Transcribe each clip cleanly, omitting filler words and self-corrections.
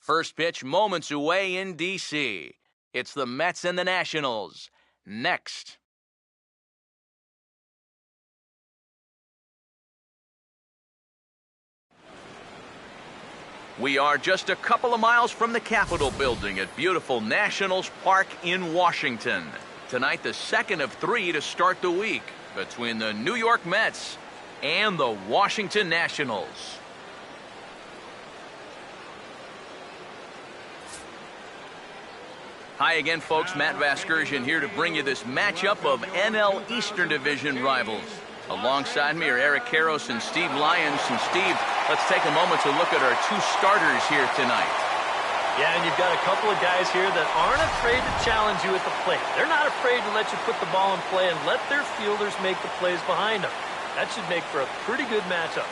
First pitch moments away in D.C. It's the Mets and the Nationals. Next. We are just a couple of miles from the Capitol building at beautiful Nationals Park in Washington. Tonight, the second of three to start the week between the New York Mets and the Washington Nationals. Hi again, folks. Matt Vasgersian here to bring you this matchup of NL Eastern Division rivals. Alongside me are Eric Karros and Steve Lyons. And Steve, let's take a moment to look at our two starters here tonight. Yeah, and you've got a couple of guys here that aren't afraid to challenge you at the plate. They're not afraid to let you put the ball in play and let their fielders make the plays behind them. That should make for a pretty good matchup.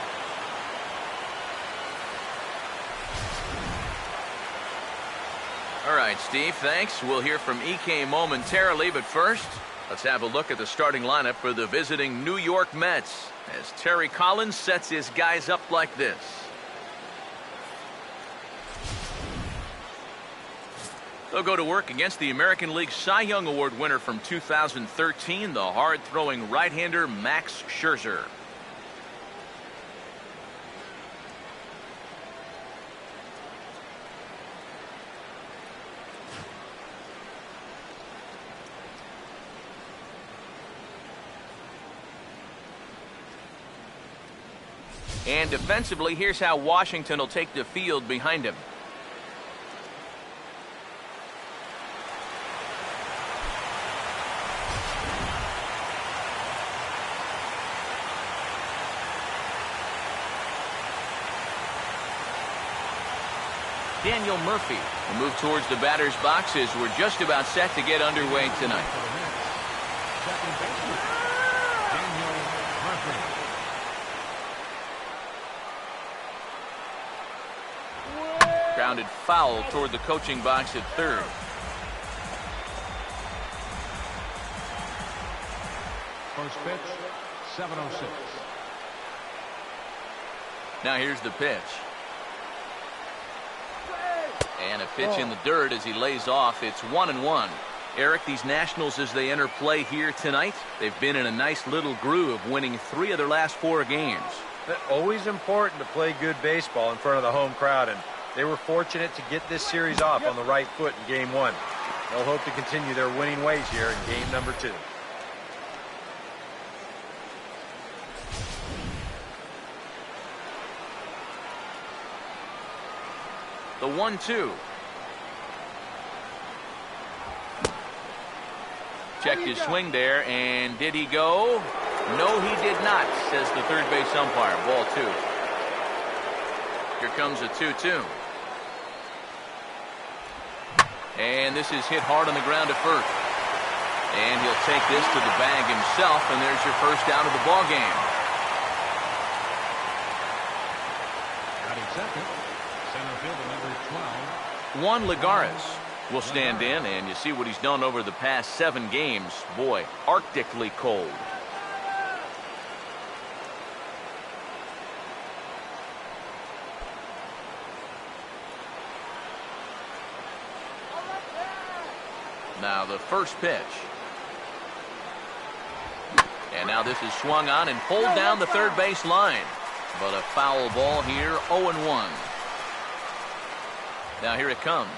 All right, Steve, thanks. We'll hear from EK momentarily, but first, let's have a look at the starting lineup for the visiting New York Mets as Terry Collins sets his guys up like this. They'll go to work against the American League Cy Young Award winner from 2013, the hard-throwing right-hander Max Scherzer. And defensively, here's how Washington will take the field behind him. Daniel Murphy will move towards the batter's boxes. We're just about set to get underway tonight. Grounded foul toward the coaching box at third. First pitch, 7:06. Now here's the pitch. And a pitch in the dirt as he lays off. It's 1-1. Eric, these Nationals, as they enter play here tonight, they've been in a nice little groove, winning 3 of their last 4 games. Always important to play good baseball in front of the home crowd, and they were fortunate to get this series off on the right foot in Game 1. They'll hope to continue their winning ways here in Game number 2. The 1-2. Checked his swing there, and did he go? No, he did not, says the third base umpire. Ball 2. Here comes a 2-2. And this is hit hard on the ground to first. And he'll take this to the bag himself, and there's your first out of the ball game. Batting second, center fielder number 12. Juan Lagares will stand in, and you see what he's done over the past 7 games. Boy, arctically cold. Now the first pitch. And now this is swung on and pulled down the third base line. But a foul ball here, 0-1. Now here it comes.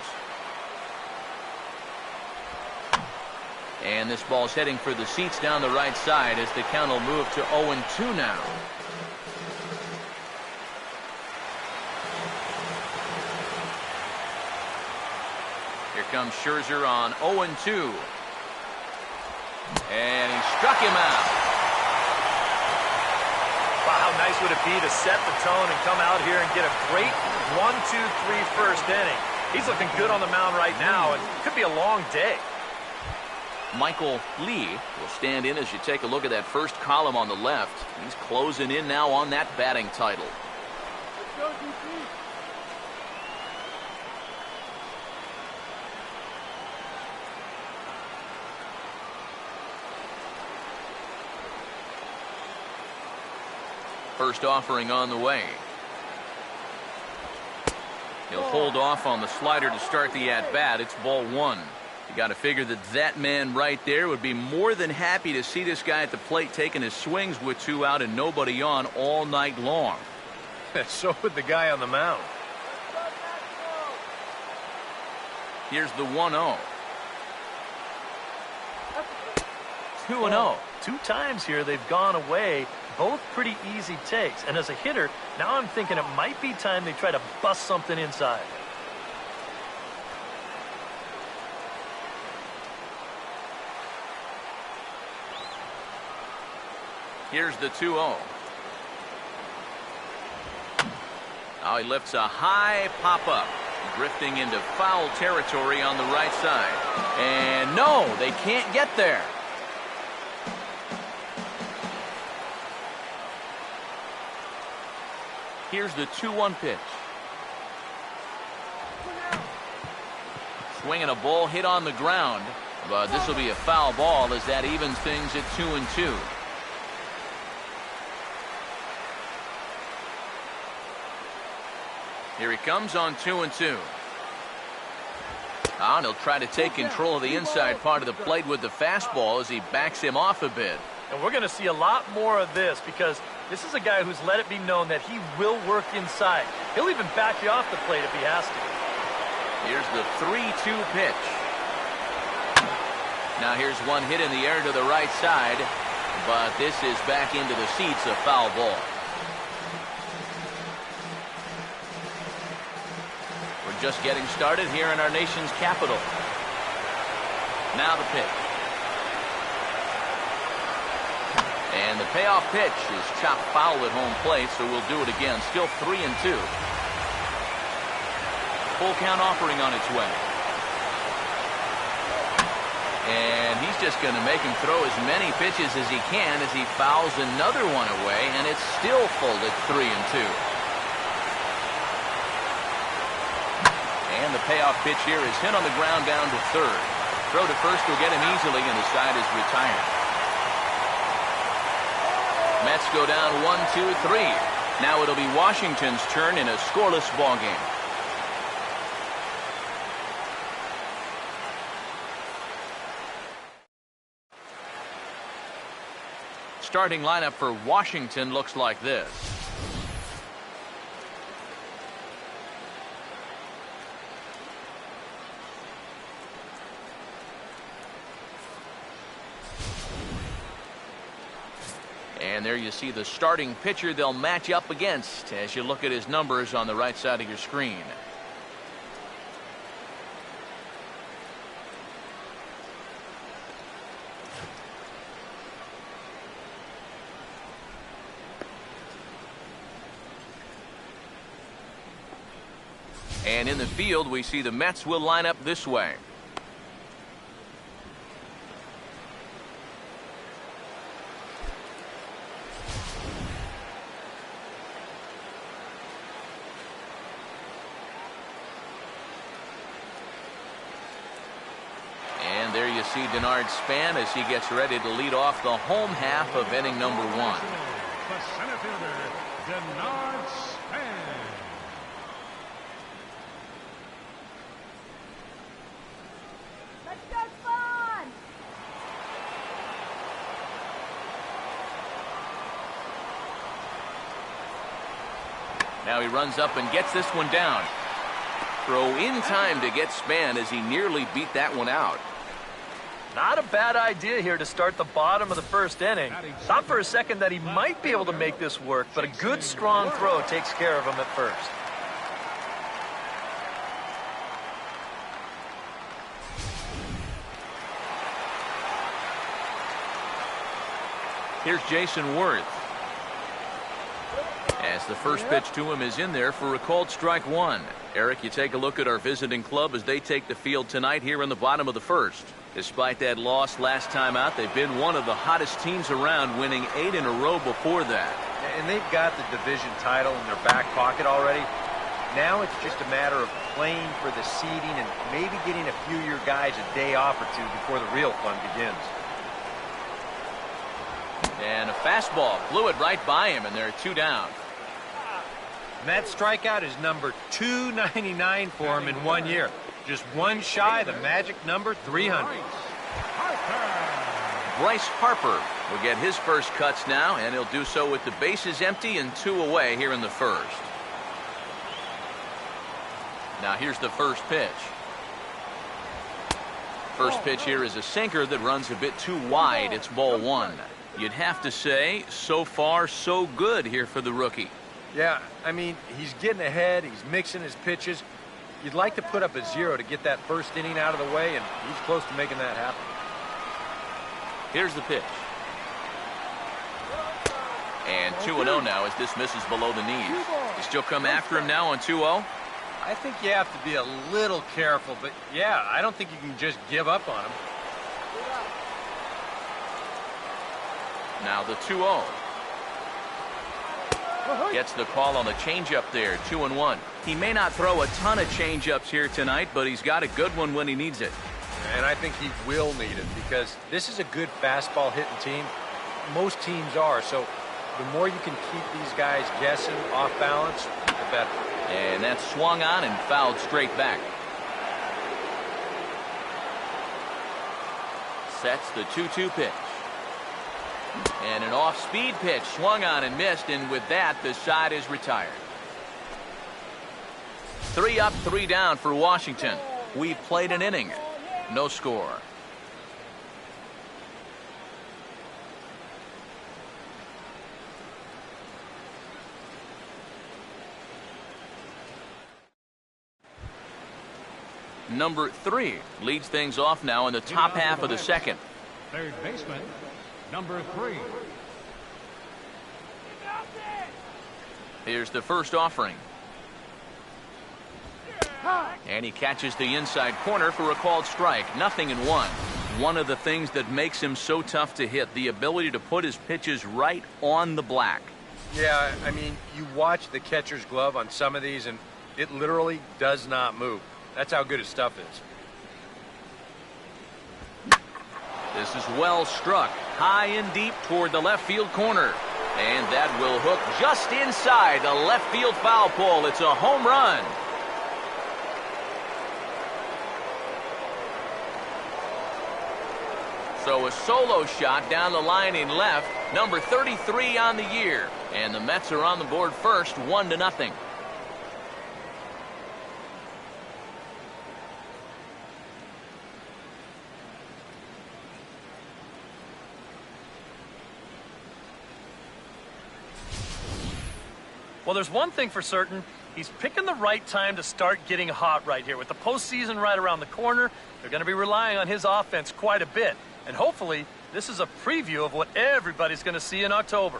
And this ball's heading for the seats down the right side as the count will move to 0-2 now. Here comes Scherzer on 0-2. And he struck him out. Wow, how nice would it be to set the tone and come out here and get a great 1-2-3 first inning. He's looking good on the mound right now, and it could be a long day. Michael Lee will stand in as you take a look at that first column on the left. He's closing in now on that batting title. First offering on the way. He'll hold off on the slider to start the at-bat. It's ball one. You got to figure that man right there would be more than happy to see this guy at the plate taking his swings with 2 out and nobody on all night long. So would the guy on the mound. Here's the 1-0. 2-0. 2 times here they've gone away. Both pretty easy takes. And as a hitter, now I'm thinking it might be time they try to bust something inside. Here's the 2-0. Now he lifts a high pop-up, drifting into foul territory on the right side. And no, they can't get there. Here's the 2-1 pitch. Swinging a ball hit on the ground, but this will be a foul ball as that evens things at 2-2. Here he comes on 2-2. And he'll try to take control of the inside part of the plate with the fastball as he backs him off a bit. And we're going to see a lot more of this because this is a guy who's let it be known that he will work inside. He'll even back you off the plate if he has to. Here's the 3-2 pitch. Now here's one hit in the air to the right side, but this is back into the seats, a foul ball. We're just getting started here in our nation's capital. Now the pitch. And the payoff pitch is chopped foul at home plate, so we'll do it again. Still 3-2. Full count offering on its way. And he's just going to make him throw as many pitches as he can as he fouls another one away, and it's still full at 3-2. And the payoff pitch here is hit on the ground down to third. Throw to first will get him easily, and the side is retired. Mets go down 1-2-3. Now it'll be Washington's turn in a scoreless ball game. Starting lineup for Washington looks like this. And there you see the starting pitcher they'll match up against as you look at his numbers on the right side of your screen. And in the field, we see the Mets will line up this way. And there you see Denard Span as he gets ready to lead off the home half of inning number 1. The center fielder, Denard Span. Now he runs up and gets this one down. Throw in time to get Span as he nearly beat that one out. Not a bad idea here to start the bottom of the first inning. Thought for a second that he might be able to make this work, but a good strong throw takes care of him at first. Here's Jason Worth. As the first pitch to him is in there for a called strike 1. Eric, you take a look at our visiting club as they take the field tonight here in the bottom of the first. Despite that loss last time out, they've been one of the hottest teams around, winning 8 in a row before that. And they've got the division title in their back pocket already. Now it's just a matter of playing for the seeding and maybe getting a few of your guys a day off or two before the real fun begins. And a fastball blew it right by him, and they're 2 down. And that strikeout is number 299 for him in 1 year. Just one shy of the magic number 300. Bryce Harper will get his first cuts now, and he'll do so with the bases empty and 2 away here in the first. Now here's the first pitch. First pitch here is a sinker that runs a bit too wide. It's ball 1. You'd have to say, so far, so good here for the rookie. Yeah, I mean, he's getting ahead. He's mixing his pitches. You'd like to put up a 0 to get that first inning out of the way, and he's close to making that happen. Here's the pitch. And 2-0 now as this misses below the knees. You still come after him now on 2-0? I think you have to be a little careful, but yeah, I don't think you can just give up on him. Now the 2-0. Gets the call on the changeup there, 2-1. He may not throw a ton of changeups here tonight, but he's got a good one when he needs it. And I think he will need it because this is a good fastball hitting team. Most teams are, so the more you can keep these guys guessing off balance, the better. And that's swung on and fouled straight back. Sets the 2-2 pitch. And an off-speed pitch swung on and missed, and with that, the side is retired. 3 up, 3 down for Washington. We played an inning. No score. Number 3 leads things off now in the top half of the second. Third baseman, number 3. Here's the first offering. And he catches the inside corner for a called strike. 0-1. One of the things that makes him so tough to hit, the ability to put his pitches right on the black. Yeah, I mean, you watch the catcher's glove on some of these, and it literally does not move. That's how good his stuff is. This is well struck, high and deep toward the left field corner. And that will hook just inside the left field foul pole. It's a home run. So a solo shot down the line in left, number 33 on the year. And the Mets are on the board first, 1-0. Well, there's one thing for certain. He's picking the right time to start getting hot right here. With the postseason right around the corner, they're going to be relying on his offense quite a bit. And hopefully, this is a preview of what everybody's going to see in October.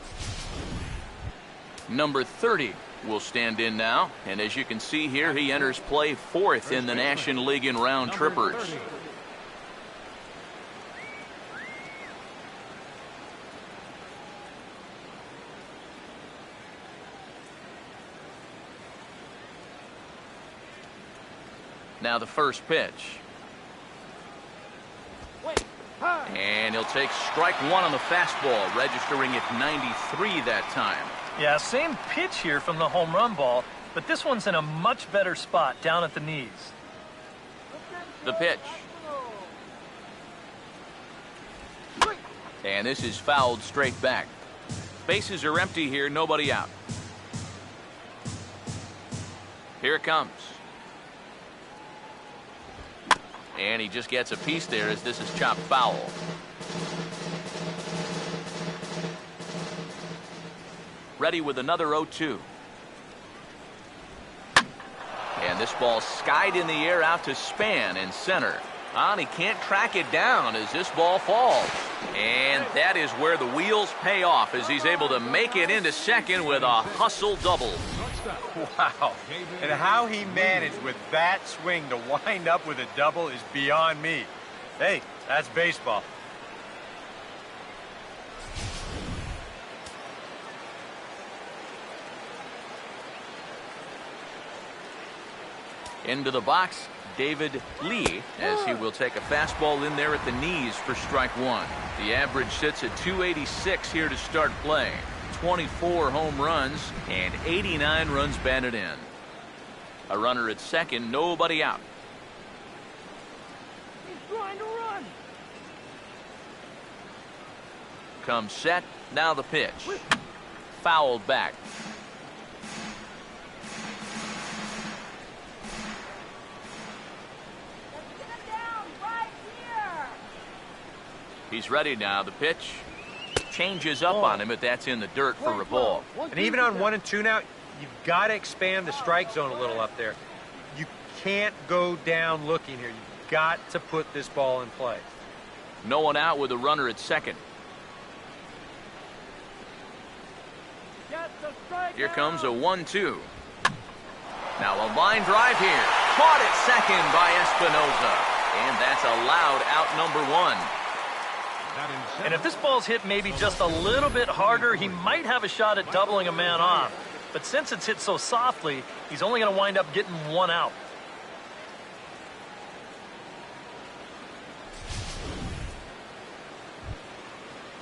Number 30 will stand in now. And as you can see here, he enters play 4th in the National League in round trippers. 30. Now the first pitch. And he'll take strike 1 on the fastball, registering at 93 that time. Yeah, same pitch here from the home run ball, but this one's in a much better spot down at the knees. The pitch. And this is fouled straight back. Bases are empty here, nobody out. Here it comes. And he just gets a piece there as this is chopped foul. Ready with another 0-2. And this ball skied in the air out to Span in center. And he can't track it down as this ball falls. And that is where the wheels pay off as he's able to make it into second with a hustle double. Wow. And how he managed with that swing to wind up with a double is beyond me. Hey, that's baseball. Into the box, David Lee, as he will take a fastball in there at the knees for strike 1. The average sits at 286 here to start play. 24 home runs and 89 runs batted in. A runner at second, nobody out. He's trying to run. Comes set, now the pitch. Fouled back. Let's get him down right here. He's ready now. The pitch changes up on him, but that's in the dirt for a ball. And even on 1 and 2 now, you've got to expand the strike zone a little up there. You can't go down looking here. You've got to put this ball in play. No one out with a runner at second. Here comes a 1-2. Now a line drive here. Caught at second by Espinosa. And that's allowed out number 1. And if this ball's hit maybe just a little bit harder, he might have a shot at doubling a man off. But since it's hit so softly, he's only going to wind up getting 1 out.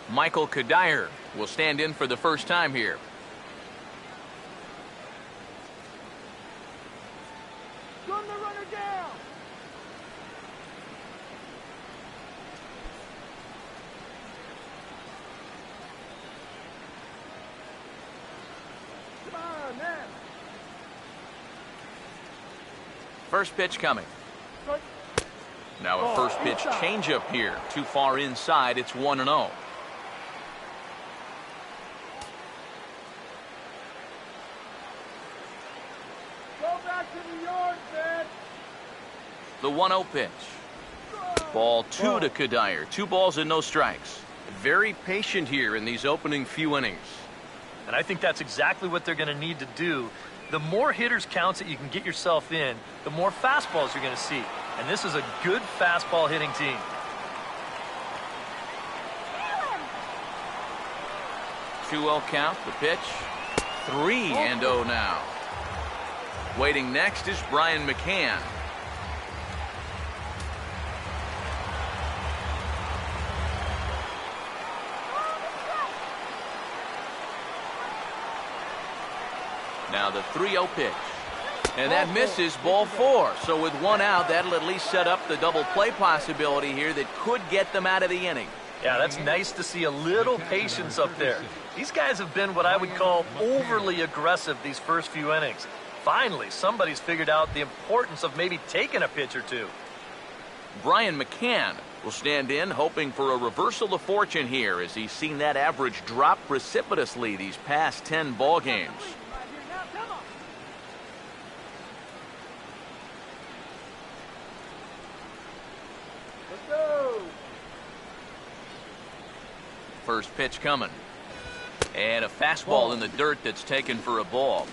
Michael Kadire will stand in for the first time here. Run the runner down. Come on, man. First pitch coming. Now a first pitch changeup here. Too far inside. It's 1-0. Go back to the yard, man. The 1-0 pitch. Ball 2 to Kadire. 2 balls and no strikes. Very patient here in these opening few innings. And I think that's exactly what they're going to need to do. The more hitters counts that you can get yourself in, the more fastballs you're going to see. And this is a good fastball hitting team. 2-0 count. The pitch. 3-0 now. Waiting next is Brian McCann. Now the 3-0 pitch. And that misses, ball 4. So with 1 out, that'll at least set up the double play possibility here that could get them out of the inning. Yeah, that's nice to see a little patience up there. These guys have been what I would call overly aggressive these first few innings. Finally, somebody's figured out the importance of maybe taking a pitch or two. Brian McCann will stand in, hoping for a reversal of fortune here as he's seen that average drop precipitously these past 10 ball games. Let's go. First pitch coming. And a fastball in the dirt that's taken for a ball.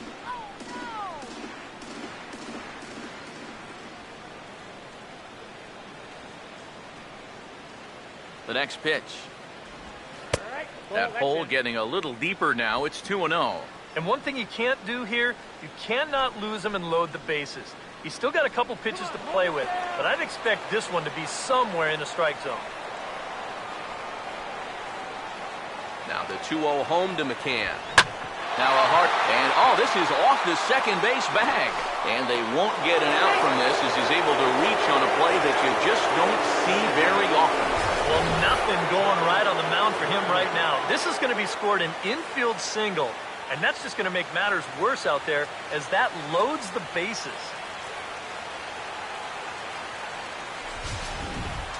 The next pitch. That hole getting a little deeper now. It's 2-0. And one thing you can't do here, you cannot lose him and load the bases. He's still got a couple pitches to play with, but I'd expect this one to be somewhere in the strike zone. Now the 2-0 home to McCann. Now a hard, and this is off the second base bag. And they won't get an out from this as he's able to reach on a play that you just don't see very often. Well, nothing going right on the mound for him right now. This is going to be scored an infield single, and that's just going to make matters worse out there as that loads the bases.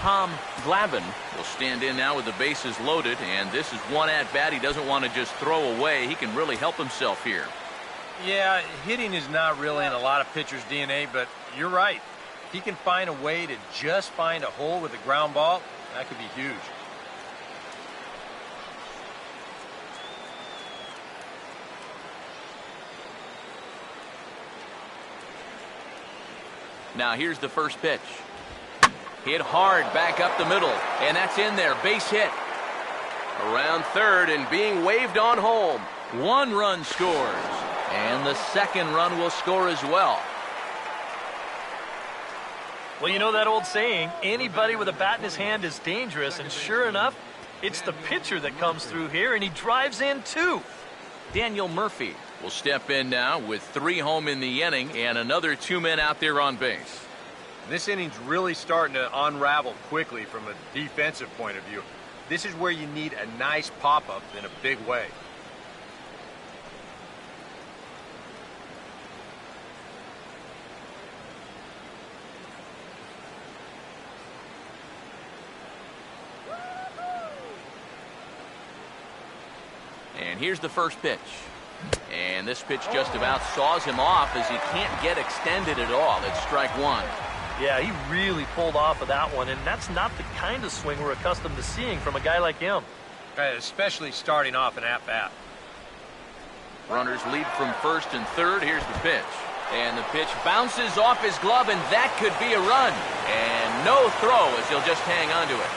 Tom Glavine will stand in now with the bases loaded, and this is one at-bat he doesn't want to just throw away. He can really help himself here. Yeah, hitting is not really in a lot of pitchers' DNA, but you're right. If he can find a way to just find a hole with a ground ball, that could be huge. Now here's the first pitch. Hit hard back up the middle, and that's in there. Base hit. Around third and being waved on home. 1 run scores, and the second run will score as well. Well, you know that old saying, anybody with a bat in his hand is dangerous, and sure enough, it's the pitcher that comes through here, and he drives in too. Daniel Murphy will step in now with 3 home in the inning and another 2 men out there on base. This inning's really starting to unravel quickly from a defensive point of view. This is where you need a nice pop-up in a big way. And here's the first pitch. And this pitch just about saws him off as he can't get extended at all. It's strike 1. Yeah, he really pulled off of that one, and that's not the kind of swing we're accustomed to seeing from a guy like him. Especially starting off an at-bat. Runners lead from first and third. Here's the pitch. And the pitch bounces off his glove, and that could be a run. And no throw as he'll just hang on to it.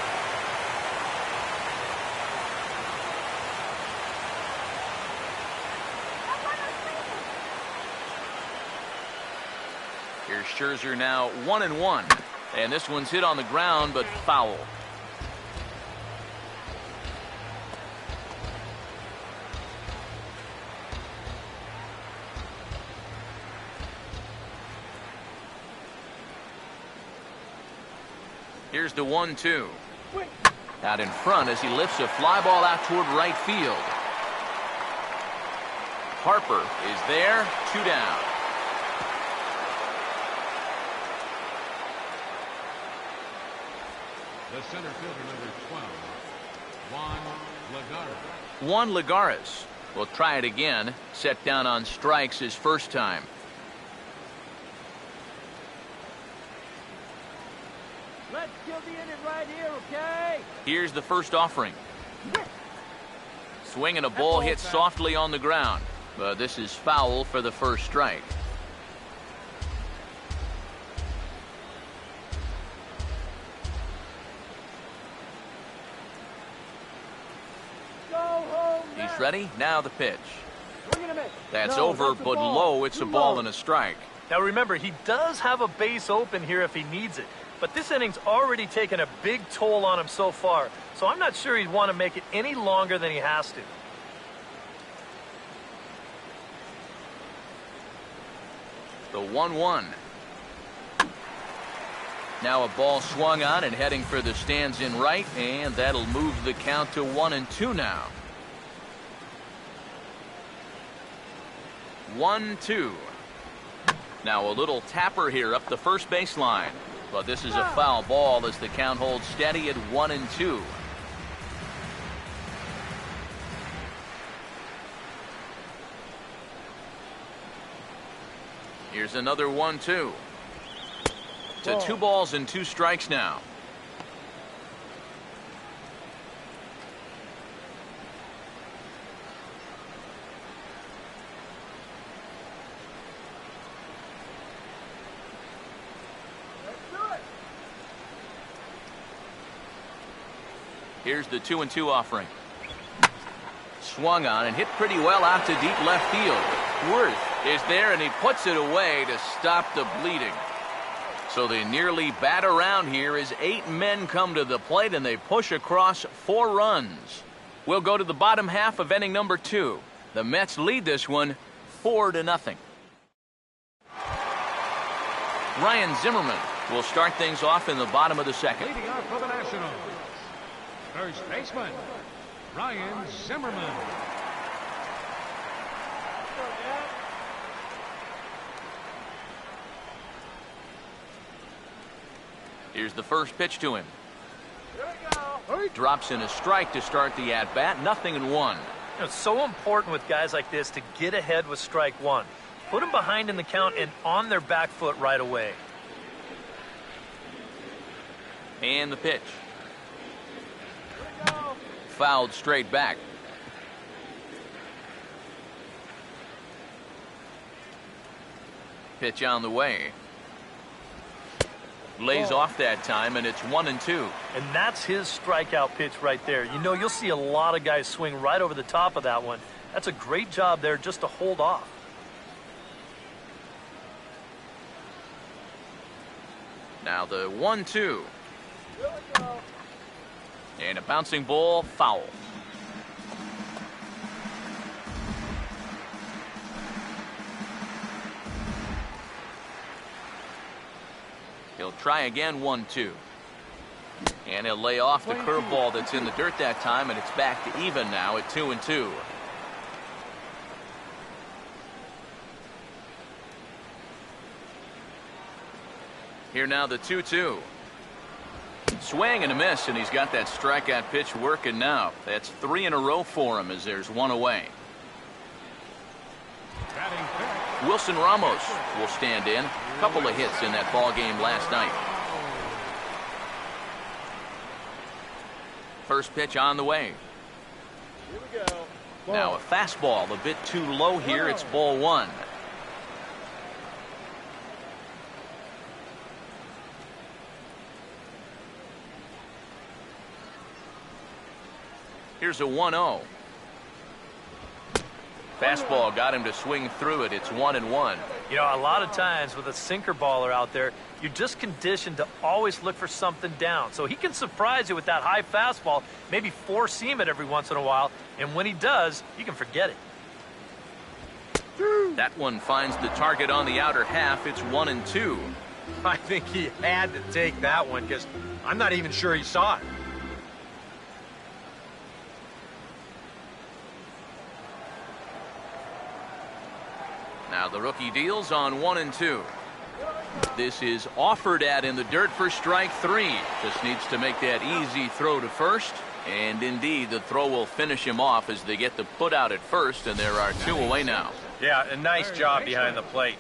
Here's Scherzer now 1-1. And this one's hit on the ground, but foul. Here's the 1-2. Out in front as he lifts a fly ball out toward right field. Harper is there, 2 down. The center fielder, number 12, Juan Lagares. Juan Lagares will try it again. Set down on strikes his first time. Let's kill the inning right here, okay? Here's the first offering. Swinging a ball hit softly on the ground. But this is foul for the first strike. He's ready. Now the pitch. That's over, but low. It's a ball and a strike. Now remember, he does have a base open here if he needs it. But this inning's already taken a big toll on him so far. So I'm not sure he'd want to make it any longer than he has to. The 1-1. Now a ball swung on and heading for the stands in right, and that'll move the count to 1-2 now. 1-2. Now a little tapper here up the first baseline, but this is a foul ball as the count holds steady at 1-2. Here's another 1-2. To 2 balls and 2 strikes now. Here's the 2-2 offering. Swung on and hit pretty well out to deep left field. Worth is there and he puts it away to stop the bleeding. So they nearly bat around here as 8 men come to the plate and they push across 4 runs. We'll go to the bottom half of inning number 2. The Mets lead this one 4-0. Ryan Zimmerman will start things off in the bottom of the second. Leading off for the Nationals, first baseman, Ryan Zimmerman. Here's the first pitch to him. Drops in a strike to start the at-bat. 0-1. It's so important with guys like this to get ahead with strike 1. Put them behind in the count and on their back foot right away. And the pitch. Fouled straight back. Pitch on the way. Lays off that time, and it's 1-2. And that's his strikeout pitch right there. You know, you'll see a lot of guys swing right over the top of that one. That's a great job there just to hold off. Now the 1-2. And a bouncing ball, foul. He'll try again, 1-2. And he'll lay off the curveball that's in the dirt that time, and it's back to even now at 2-2. Here now the 2-2. Swing and a miss, and he's got that strikeout pitch working now. That's 3 in a row for him as there's 1 away. Wilson Ramos will stand in. A couple of hits in that ball game last night. First pitch on the way. Here we go. Now a fastball a bit too low here. It's ball 1. Here's a 1-0. Fastball got him to swing through it. It's 1-1. You know, a lot of times with a sinker baller out there, you're just conditioned to always look for something down. So he can surprise you with that high fastball, maybe four seam it every once in a while, and when he does, you can forget it. That one finds the target on the outer half. It's 1-2. I think he had to take that one because I'm not even sure he saw it. Now the rookie deals on 1-2. This is offered at in the dirt for strike 3. Just needs to make that easy throw to first. And indeed, the throw will finish him off as they get the put out at first, and there are 2 away now. Yeah, a nice job behind the plate.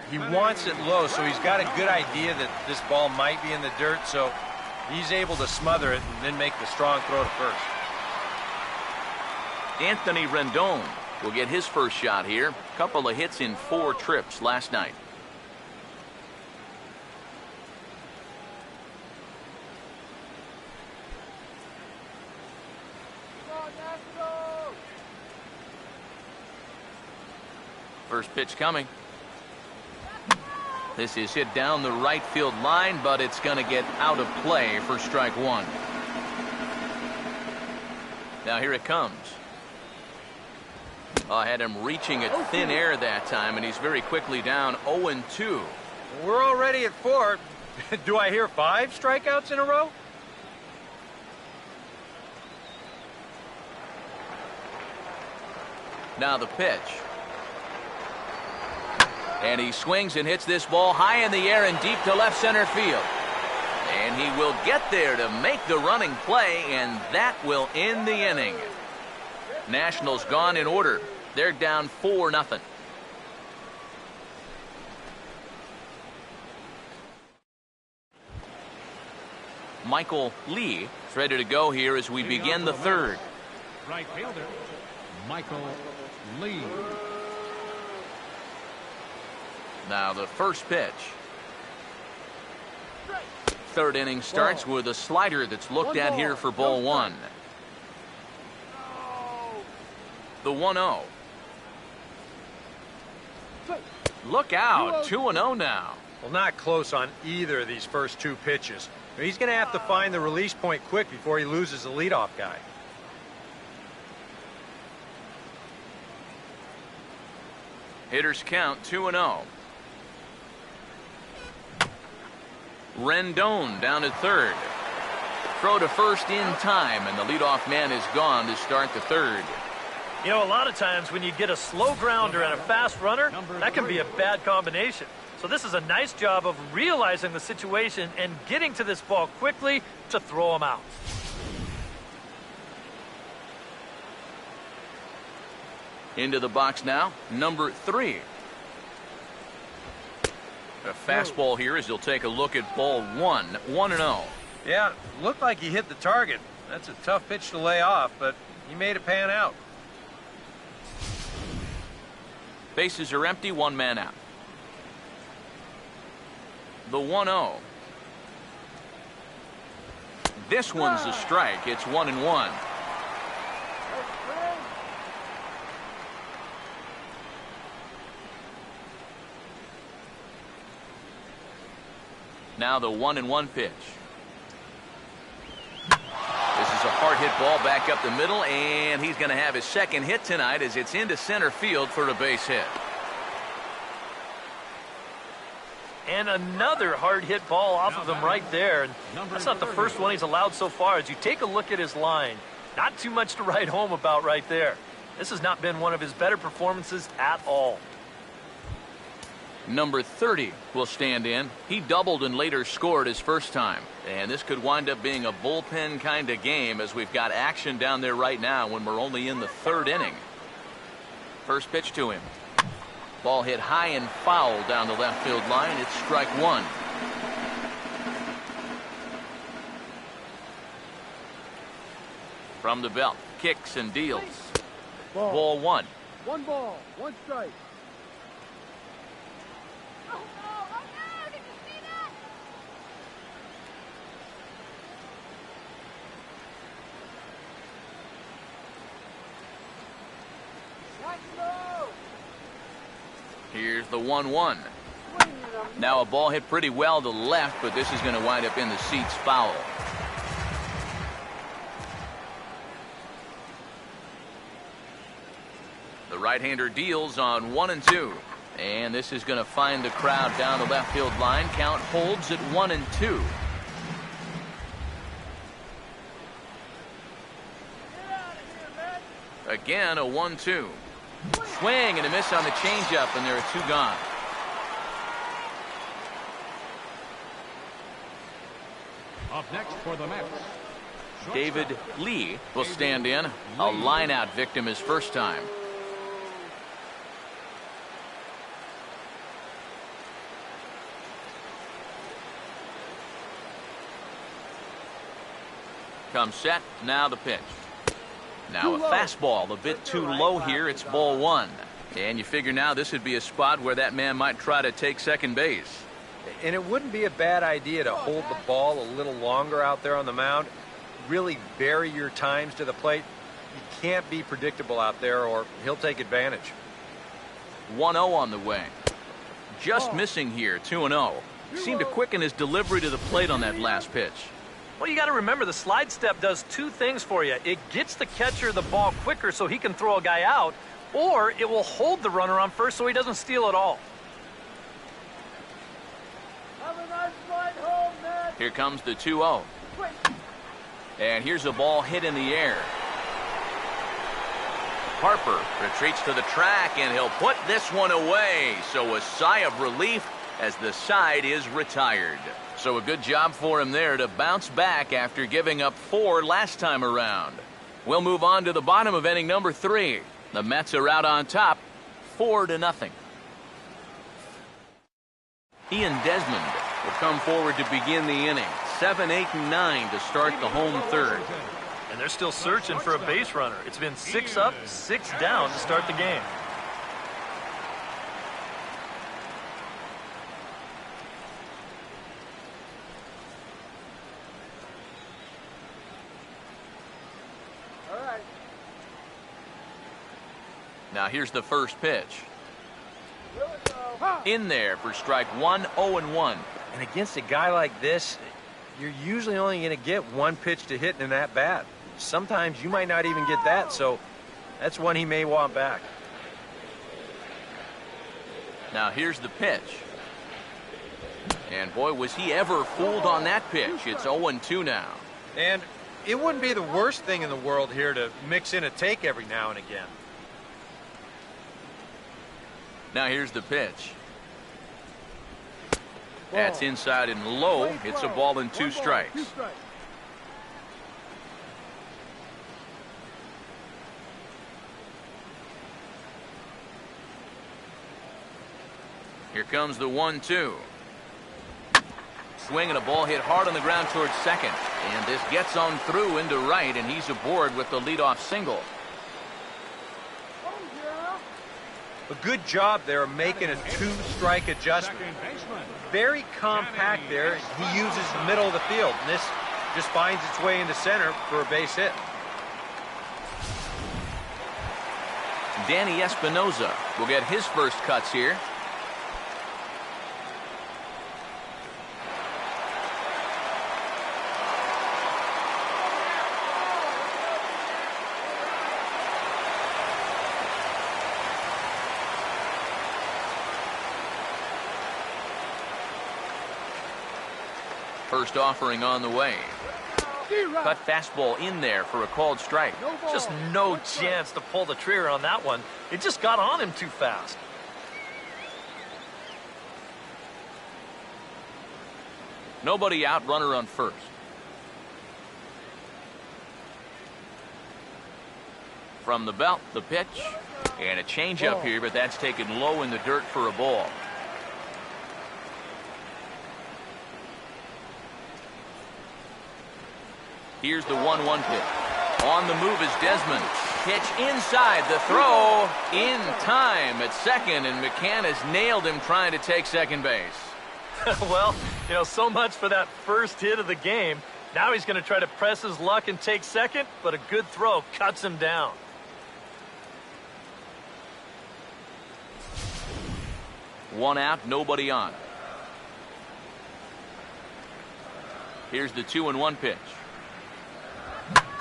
He wants it low, so he's got a good idea that this ball might be in the dirt, so he's able to smother it and then make the strong throw to first. Anthony Rendon will get his first shot here. Couple of hits in 4 trips last night. First pitch coming. This is hit down the right field line, but it's going to get out of play for strike 1. Now here it comes. I had him reaching at thin air that time, and he's very quickly down 0-2. We're already at 4. Do I hear 5 strikeouts in a row? Now the pitch. And he swings and hits this ball high in the air and deep to left center field. And he will get there to make the running play, and that will end the inning. Nationals gone in order. They're down 4-0. Michael Lee is ready to go here as we begin the third. Right fielder, Michael Lee. Now the first pitch. Third inning starts with a slider that's looked at here for ball 1. The 1-0. Look out, 2-0 now. Well, not close on either of these first 2 pitches. He's going to have to find the release point quick before he loses the leadoff guy. Hitters count 2-0. Rendon down at third. Throw to first in time, and the leadoff man is gone to start the third. You know, a lot of times when you get a slow grounder and a fast runner, that can be a bad combination. So this is a nice job of realizing the situation and getting to this ball quickly to throw him out. Into the box now, number 3. A fastball here as he'll take a look at ball 1, 1-0. Yeah, looked like he hit the target. That's a tough pitch to lay off, but he made it pan out. Bases are empty, 1 man out. The 1-0. This one's a strike. It's 1-1. Now the 1-1 pitch. This is a hard hit ball back up the middle, and he's going to have his second hit tonight as it's into center field for a base hit. And another hard hit ball off of him right there. And that's not the first one he's allowed so far. As you take a look at his line, not too much to write home about right there. This has not been one of his better performances at all. Number 30 will stand in. He doubled and later scored his first time. And this could wind up being a bullpen kind of game as we've got action down there right now when we're only in the third inning. First pitch to him. Ball hit high and foul down the left field line. It's strike one. From the belt, kicks and deals. Ball one. 1 ball, 1 strike. Oh no, did you see that? Here's the 1-1. Now a ball hit pretty well to left, but this is going to wind up in the seats foul. The right-hander deals on 1 and 2. And this is going to find the crowd down the left field line. Count holds at 1 and 2. Again, a 1-2. Swing and a miss on the changeup, and there are 2 gone. Up next for the Mets, David Lee will line in. A line-out victim his first time. Comes set, now the pitch. Now a fastball, a bit too low here. It's ball 1. And you figure now this would be a spot where that man might try to take second base. And it wouldn't be a bad idea to hold the ball a little longer out there on the mound. Really vary your times to the plate. You can't be predictable out there or he'll take advantage. 1-0 on the way. Just missing here, 2-0. Seemed to quicken his delivery to the plate on that last pitch. Well, you got to remember the slide step does 2 things for you. It gets the catcher the ball quicker so he can throw a guy out, or it will hold the runner on first so he doesn't steal it all. Have a nice ride home, man. Here comes the 2-0. And here's a ball hit in the air. Harper retreats to the track, and he'll put this one away. So a sigh of relief as the side is retired. So a good job for him there to bounce back after giving up 4 last time around. We'll move on to the bottom of inning number 3. The Mets are out on top, 4-0. Ian Desmond will come forward to begin the inning. 7, 8, and 9 to start the home third. And they're still searching for a base runner. It's been 6 up, 6 down to start the game. Now here's the first pitch. In there for strike 1, 0-1. And against a guy like this, you're usually only going to get 1 pitch to hit in that bat. Sometimes you might not even get that, so that's one he may want back. Now here's the pitch. And boy, was he ever fooled on that pitch. It's 0-2 now. And it wouldn't be the worst thing in the world here to mix in a take every now and again. Now here's the pitch. That's inside and low. It's a ball and 2 strikes. Here comes the 1-2. Swing and a ball hit hard on the ground towards second. And this gets on through into right, and he's aboard with the leadoff single. A good job there of making a 2-strike adjustment. second baseman. Very compact there. He uses the middle of the field, and this just finds its way into center for a base hit. Danny Espinosa will get his first cuts here. First offering on the way. Cut fastball in there for a called strike. Just no chance to pull the trigger on that one. It just got on him too fast. Nobody out, runner on first. From the belt, the pitch. And a changeup here, but that's taken low in the dirt for a ball. Here's the 1-1 pitch. On the move is Desmond. Pitch inside, the throw in time at second, and McCann has nailed him trying to take second base. Well, you know, so much for that first hit of the game. Now he's going to try to press his luck and take second, but a good throw cuts him down. One out, nobody on. Here's the 2-1 pitch.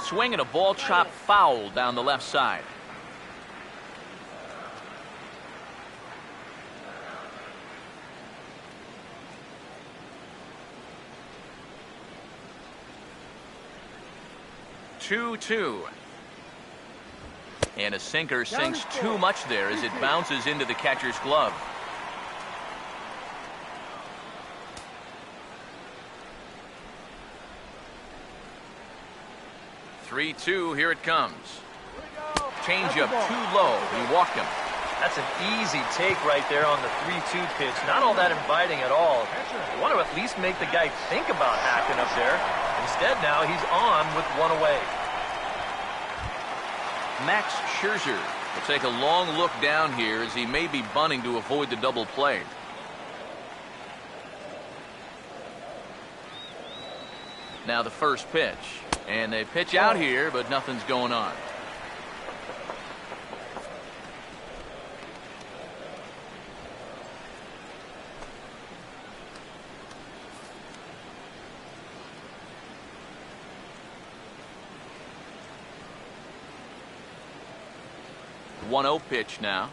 Swing and a ball chopped foul down the left side. Two. And a sinker sinks too much there as it bounces into the catcher's glove. Three-two, here it comes. Changeup too low. He walked him. That's an easy take right there on the 3-2 pitch. Not all that inviting at all. You want to at least make the guy think about hacking up there. Instead, now he's on with one away. Max Scherzer will take a long look down here as he may be bunting to avoid the double play. Now the first pitch. And they pitch out here, but nothing's going on. One 1-0 pitch now.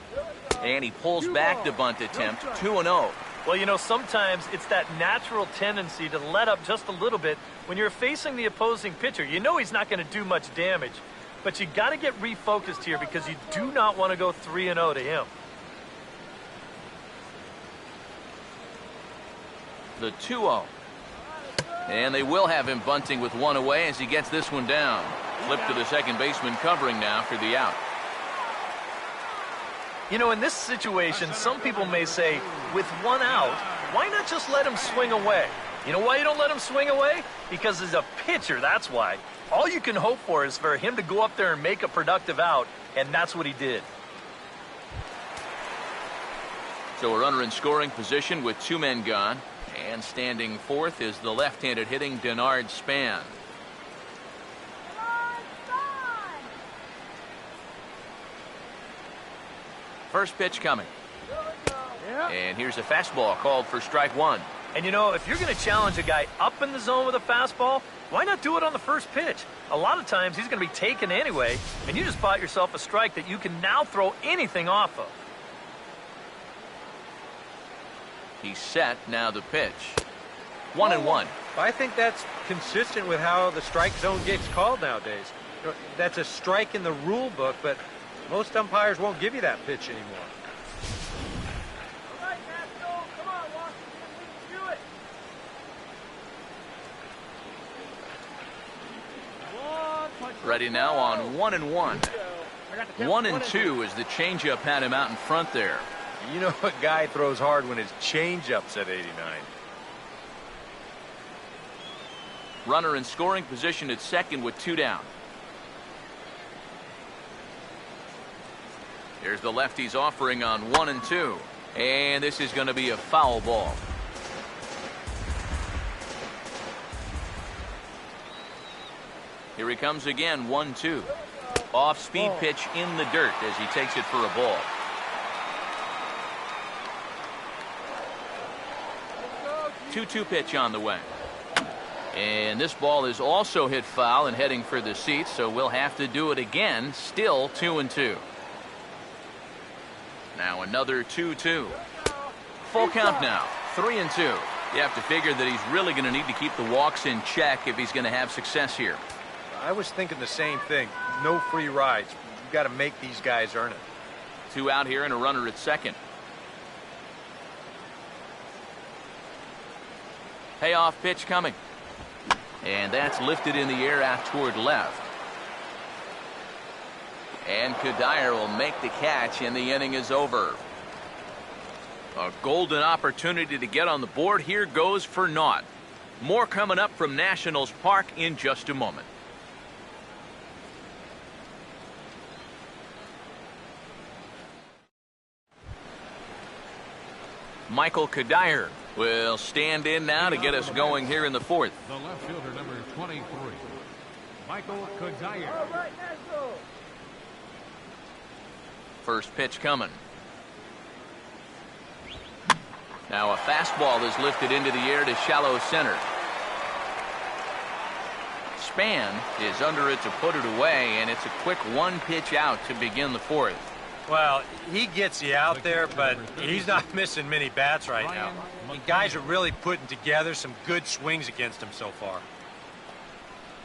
And he pulls back the bunt attempt. 2-0. Well, you know, sometimes it's that natural tendency to let up just a little bit when you're facing the opposing pitcher. You know he's not going to do much damage, but you got to get refocused here because you do not want to go 3-0 to him. The 2-0. And they will have him bunting with one away as he gets this one down. Flip to the second baseman covering now for the out. You know, in this situation, some people may say, with one out, why not just let him swing away? You know why you don't let him swing away? Because as a pitcher, that's why. All you can hope for is for him to go up there and make a productive out, and that's what he did. So a runner in scoring position with two men gone. And standing fourth is the left-handed hitting Denard Span. First pitch coming. And here's a fastball called for strike one. And you know, if you're going to challenge a guy up in the zone with a fastball, why not do it on the first pitch? A lot of times he's going to be taken anyway, and you just bought yourself a strike that you can now throw anything off of. He's set. Now the pitch. 1-1. I think that's consistent with how the strike zone gets called nowadays. That's a strike in the rule book, but most umpires won't give you that pitch anymore. All right, National. Come on, Washington. We can do it. 1 punch. Ready now on 1-1. 1-2 as the changeup had him out in front there. You know a guy throws hard when his changeup's at 89. Runner in scoring position at second with two down. Here's the lefty's offering on 1-2. And this is going to be a foul ball. Here he comes again, 1-2. Off-speed pitch in the dirt as he takes it for a ball. Two pitch on the way. And this ball is also hit foul and heading for the seats, so we'll have to do it again. Still 2-2. Now another 2-2. Full count now. 3-2. You have to figure that he's really going to need to keep the walks in check if he's going to have success here. I was thinking the same thing. No free rides. You've got to make these guys earn it. 2 out here and a runner at second. Payoff pitch coming. And that's lifted in the air out toward left. And Cuddyer will make the catch, and the inning is over. A golden opportunity to get on the board here goes for naught. More coming up from Nationals Park in just a moment. Michael Cuddyer will stand in now to get us going here in the fourth. The left fielder, number 23, Michael Cuddyer. All right, National. First pitch coming. Now a fastball is lifted into the air to shallow center. Span is under it to put it away, and it's a quick 1 pitch out to begin the fourth. Well, he gets you out there, but he's not missing many bats right now. The guys are really putting together some good swings against him so far.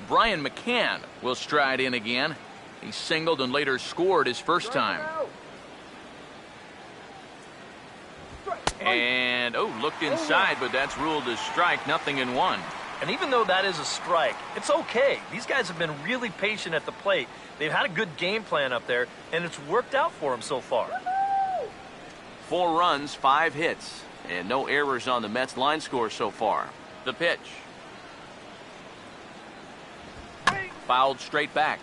Brian McCann will stride in again. He singled and later scored his first time. And, looked inside, but that's ruled as strike, 0-1. And even though that is a strike, it's okay. These guys have been really patient at the plate. They've had a good game plan up there, and it's worked out for them so far. 4 runs, 5 hits, and no errors on the Mets line score so far. The pitch. Fouled straight back.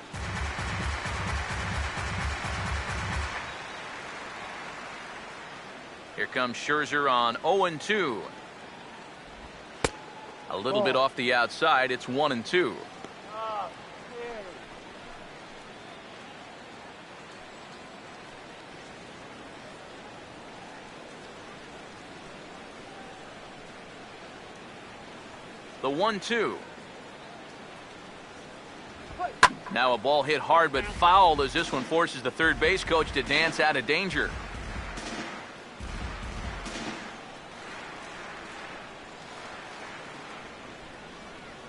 Here comes Scherzer on 0-2. A little bit off the outside. It's 1-2. The 1-2. Now a ball hit hard but foul as this one forces the third base coach to dance out of danger.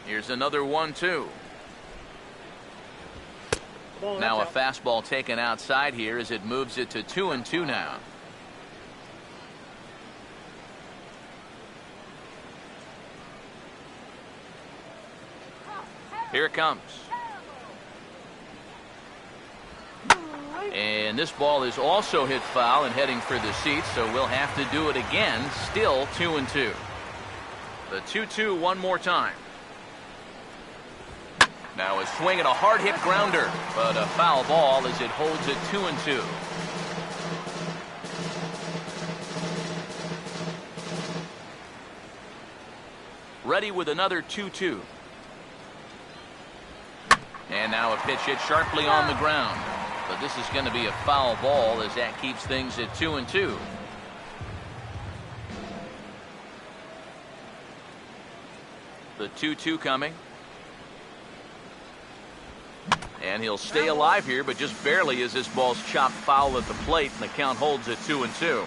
Here's another 1-2. Now a fastball taken outside here as it moves it to 2-2 now. Here it comes. And this ball is also hit foul and heading for the seats, so we'll have to do it again. Still 2-2. The 2-2 one more time. Now a swing and a hard hit grounder, but a foul ball as it holds it 2-2. Ready with another 2-2. And now a pitch hit sharply on the ground. But this is going to be a foul ball as that keeps things at 2-2. The 2-2 coming. And he'll stay alive here, but just barely as this ball's chopped foul at the plate, and the count holds at 2-2.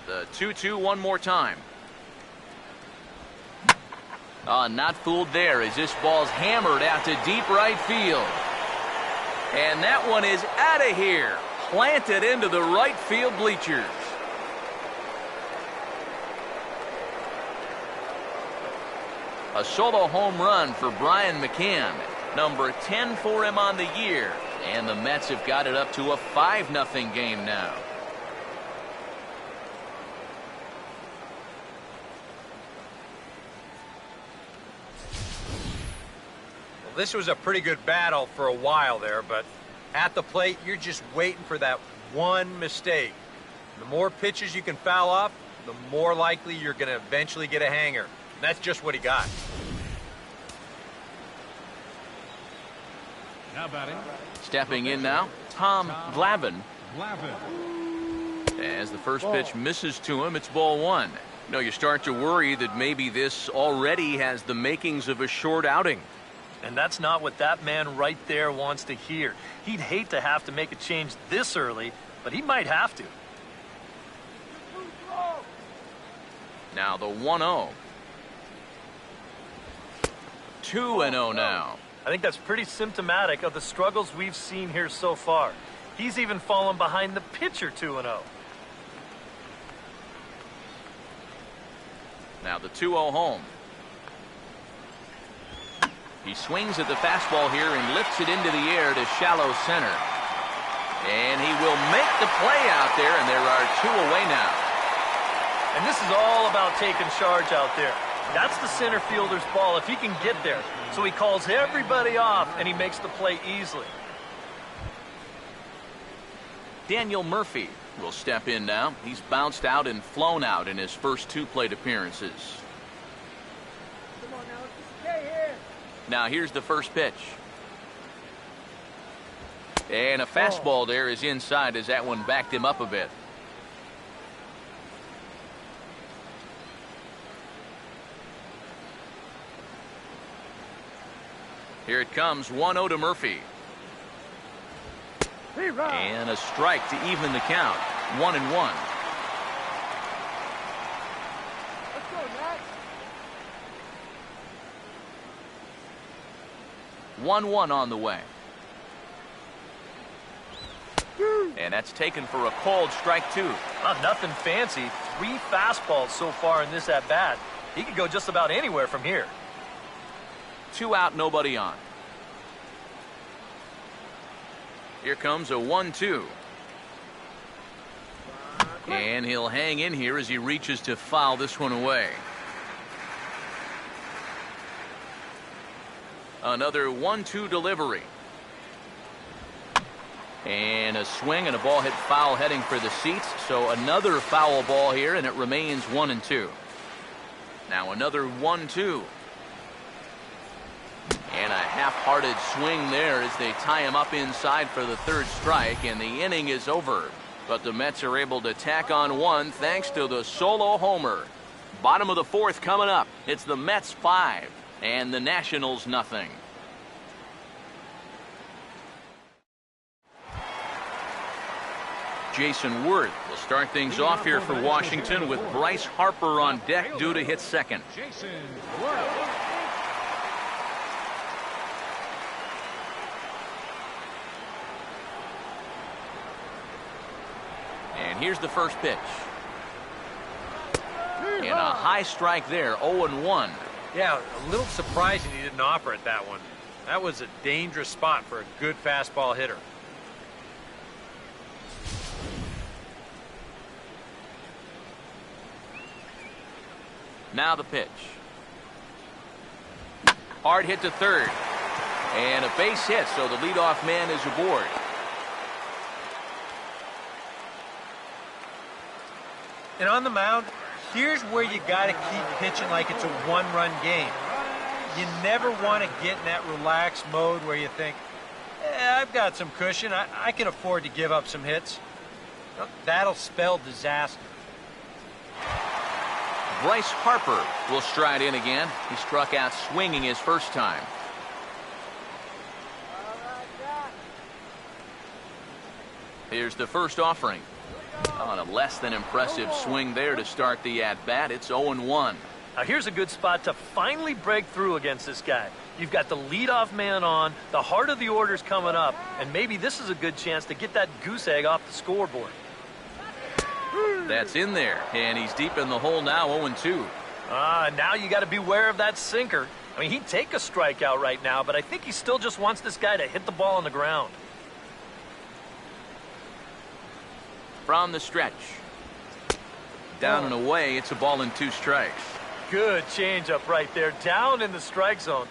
The 2-2 one more time. Not fooled there as this ball's hammered out to deep right field. And that one is out of here. Planted into the right field bleachers. A solo home run for Brian McCann. Number 10 for him on the year. And the Mets have got it up to a 5-0 game now. This was a pretty good battle for a while there, but at the plate, you're just waiting for that one mistake. The more pitches you can foul off, the more likely you're going to eventually get a hanger. And that's just what he got. Now batting. Stepping in now, Tom Glavine. Glavine. As the first pitch misses to him, it's ball 1. You start to worry that maybe this already has the makings of a short outing. And that's not what that man right there wants to hear. He'd hate to have to make a change this early, but he might have to. Now the 1-0. 2-0 now. I think that's pretty symptomatic of the struggles we've seen here so far. He's even fallen behind the pitcher 2-0. Now the 2-0 home. He swings at the fastball here and lifts it into the air to shallow center. And he will make the play out there, and there are 2 away now. And this is all about taking charge out there. That's the center fielder's ball if he can get there. So he calls everybody off, and he makes the play easily. Daniel Murphy will step in now. He's bounced out and flown out in his first 2 plate appearances. Come on now, let's just stay here. Now here's the first pitch. And a fastball there is inside as that one backed him up a bit. Here it comes, 1-0 to Murphy. And a strike to even the count. 1-1. Let's go, Matt. 1-1 on the way. And that's taken for a called strike 2. Nothing fancy. 3 fastballs so far in this at-bat. He could go just about anywhere from here. 2 out, nobody on. Here comes a 1-2. And he'll hang in here as he reaches to foul this one away. Another 1-2 delivery. And a swing and a ball hit foul heading for the seats. So another foul ball here, and it remains 1-2. Now another 1-2. And a half-hearted swing there as they tie him up inside for the 3rd strike, and the inning is over. But the Mets are able to tack on 1 thanks to the solo homer. Bottom of the 4th coming up. It's the Mets 5 and the Nationals nothing. Jason Worth will start things off here for Washington with Bryce Harper on deck due to hit second. Jason Worth. And here's the first pitch. And a high strike there, 0-1. Yeah, a little surprising he didn't offer it that one. That was a dangerous spot for a good fastball hitter. Now the pitch. Hard hit to third. And a base hit, so the leadoff man is aboard. And on the mound, here's where you got to keep pitching like it's a 1-run game. You never want to get in that relaxed mode where you think, I've got some cushion. I can afford to give up some hits. Well, that'll spell disaster. Bryce Harper will stride in again. He struck out swinging his first time. Here's the first offering. On a less than impressive swing there to start the at-bat. It's 0-1. Now here's a good spot to finally break through against this guy. You've got the leadoff man on, the heart of the order's coming up, and maybe this is a good chance to get that goose egg off the scoreboard. That's in there, and he's deep in the hole now, 0-2. Now you got to beware of that sinker. I mean, he'd take a strikeout right now, but I think he still just wants this guy to hit the ball on the ground. From the stretch. Down and away, it's a ball and 2 strikes. Good changeup right there, down in the strike zone.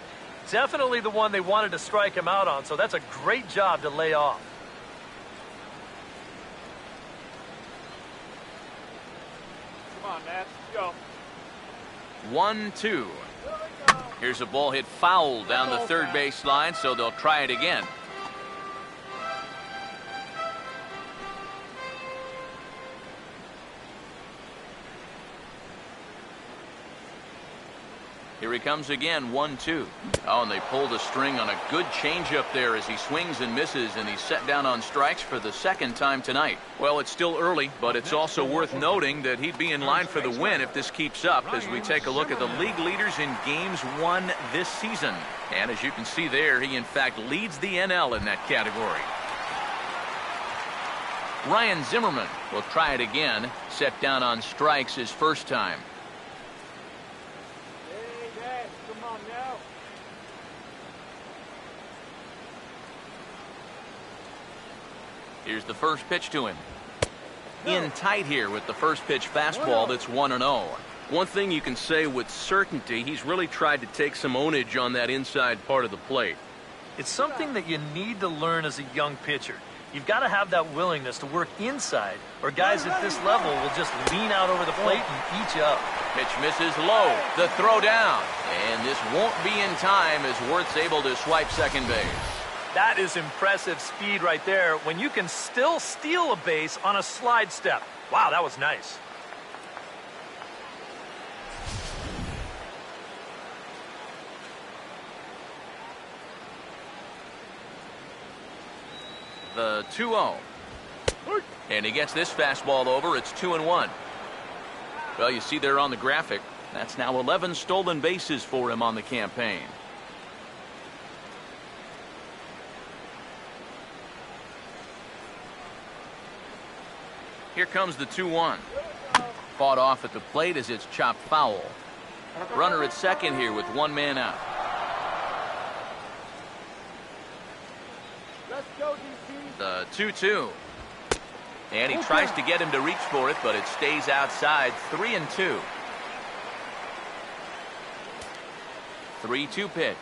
Definitely the one they wanted to strike him out on, so that's a great job to lay off. Come on, Matt. Go. 1-2. Here's a ball hit foul down the third base line, so they'll try it again. Here he comes again, 1-2. Oh, and they pulled a string on a good changeup there as he swings and misses, and he's set down on strikes for the second time tonight. Well, it's still early, but it's also worth noting that he'd be in line for the win if this keeps up as we take a look at the league leaders in games won this season. And as you can see there, he in fact leads the NL in that category. Ryan Zimmerman will try it again, set down on strikes his first time. Here's the first pitch to him. In tight here with the first pitch fastball that's 1-0. One thing you can say with certainty, he's really tried to take some ownage on that inside part of the plate. It's something that you need to learn as a young pitcher. You've got to have that willingness to work inside, or guys at this level will just lean out over the plate and eat you up. Pitch misses low. The throw down. And this won't be in time as Werth's able to swipe second base. That is impressive speed right there when you can still steal a base on a slide step. Wow, that was nice. The 2-0. And he gets this fastball over. It's 2-1. Well, you see there on the graphic, that's now 11 stolen bases for him on the campaign. Here comes the 2-1. Fought off at the plate as it's chopped foul. Runner at second here with one man out. Let's go, DC. The 2-2. And he tries to get him to reach for it, but it stays outside. 3-2. 3-2 pitch.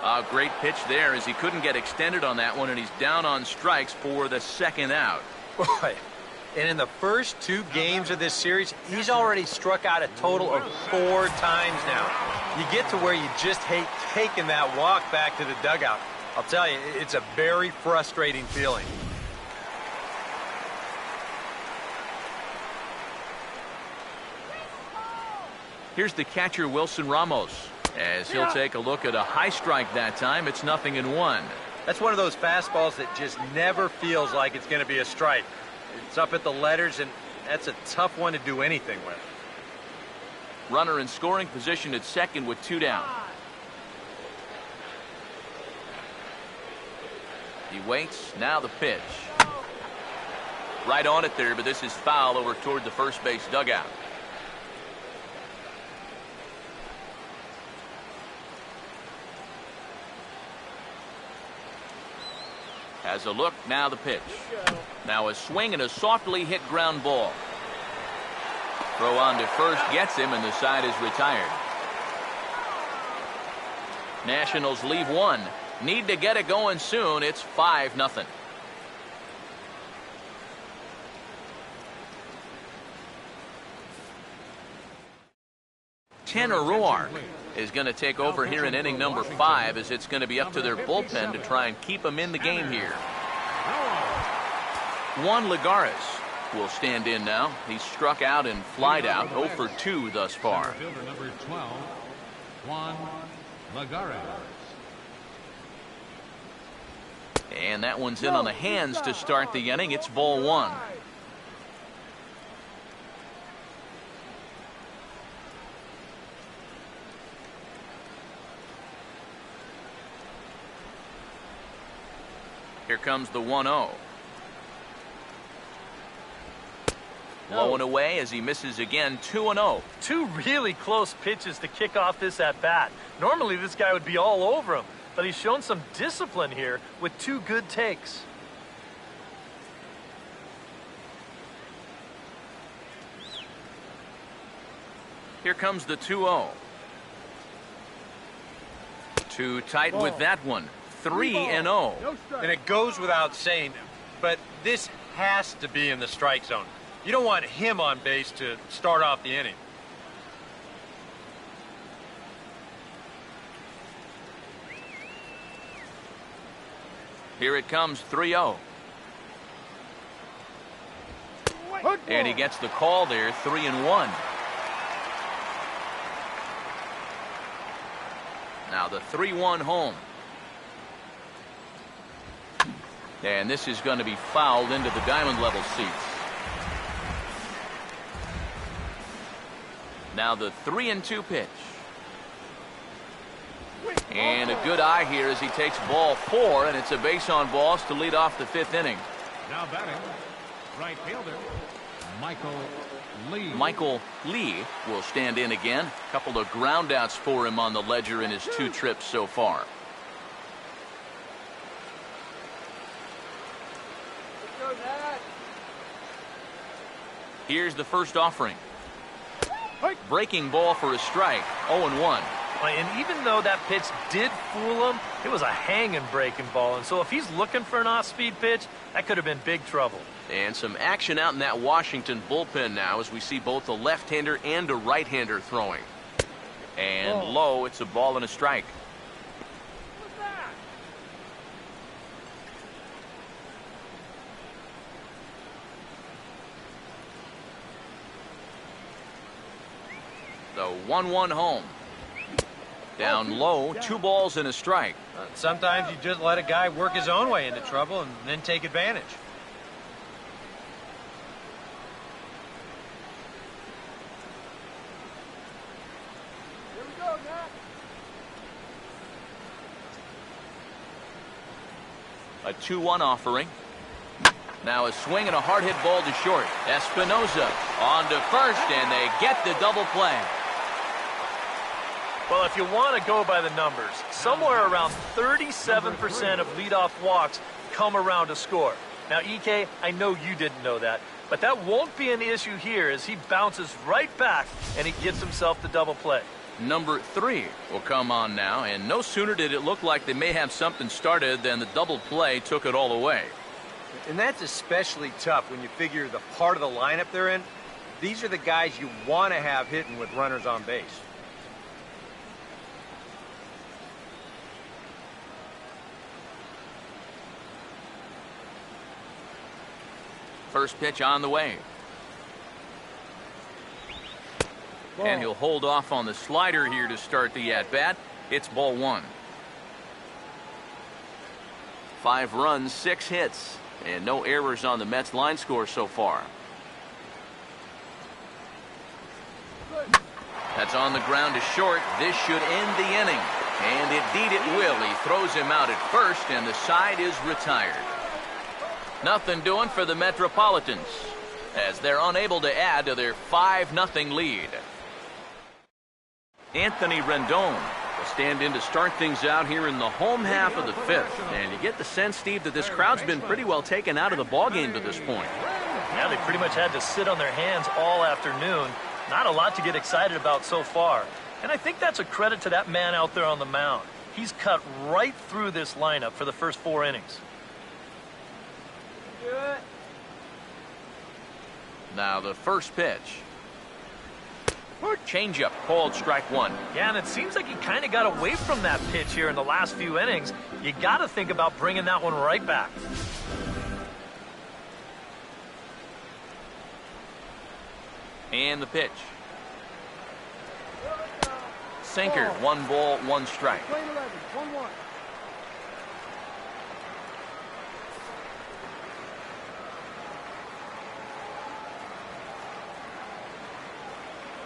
A great pitch there as he couldn't get extended on that one, and he's down on strikes for the second out. Boy. And in the first 2 games of this series, he's already struck out a total of 4 times now. You get to where you just hate taking that walk back to the dugout. I'll tell you, it's a very frustrating feeling. Here's the catcher, Wilson Ramos, as he'll take a look at a high strike that time. It's 0-1. That's one of those fastballs that just never feels like it's going to be a strike. It's up at the letters, and that's a tough one to do anything with. Runner in scoring position at second with 2 down. He waits. Now the pitch. Right on it there, but this is foul over toward the first base dugout. Has a look. Now the pitch. Now a swing and a softly hit ground ball. Throw on to first gets him, and the side is retired. Nationals leave one. Need to get it going soon. It's 5-0. Tanner Roark is going to take over here in inning number 5 as it's going to be up to their bullpen to try and keep them in the game here. Juan Lagares will stand in now. He's struck out and flied out 0 for 2 thus far. Fielder number 12, Juan Lagares. And that one's in on the hands to start the inning. It's ball 1. Here comes the 1-0. Blowing away as he misses again. 2-0. 2 really close pitches to kick off this at-bat. Normally this guy would be all over him, but he's shown some discipline here with 2 good takes. Here comes the 2-0. Too tight with that one. 3-0. And it goes without saying, but this has to be in the strike zone. You don't want him on base to start off the inning. Here it comes, 3-0. And he gets the call there, 3-1. Now the 3-1 home. And this is going to be fouled into the diamond level seats. Now the 3-2 pitch. And a good eye here as he takes ball 4, and it's a base on balls to lead off the 5th inning. Now batting, right fielder, Michael Lee. Michael Lee will stand in again. A couple of groundouts for him on the ledger in his 2 trips so far. Here's the first offering. Breaking ball for a strike. 0-1. And even though that pitch did fool him, it was a hanging breaking ball. And so if he's looking for an off-speed pitch, that could have been big trouble. And some action out in that Washington bullpen now as we see both a left-hander and a right-hander throwing. And low, it's a ball and a strike. The 1-1 home. Down low, 2 balls and a strike. Sometimes you just let a guy work his own way into trouble and then take advantage. Here we go, Nat. A 2-1 offering. Now a swing and a hard hit ball to short. Espinosa on to first, and they get the double play. Well, if you want to go by the numbers, somewhere around 37% of leadoff walks come around to score. Now, EK, I know you didn't know that, but that won't be an issue here as he bounces right back and he gets himself the double play. Number 3 will come on now, and no sooner did it look like they may have something started than the double play took it all away. And that's especially tough when you figure the part of the lineup they're in. These are the guys you want to have hitting with runners on base. First pitch on the way. And he'll hold off on the slider here to start the at-bat. It's ball 1. 5 runs, 6 hits, and no errors on the Mets line score so far. That's on the ground to short. This should end the inning. And indeed it will. He throws him out at first, and the side is retired. Nothing doing for the Metropolitans as they're unable to add to their 5-0 lead. Anthony Rendon will stand in to start things out here in the home half of the 5th. And you get the sense, Steve, that this crowd's been pretty well taken out of the ballgame to this point. Yeah, they pretty much had to sit on their hands all afternoon. Not a lot to get excited about so far. And I think that's a credit to that man out there on the mound. He's cut right through this lineup for the first 4 innings. Now the first pitch. Changeup called strike 1. Yeah, and it seems like he kind of got away from that pitch here in the last few innings. You got to think about bringing that one right back. And the pitch. Sinker, 1 ball, 1 strike. 1-1.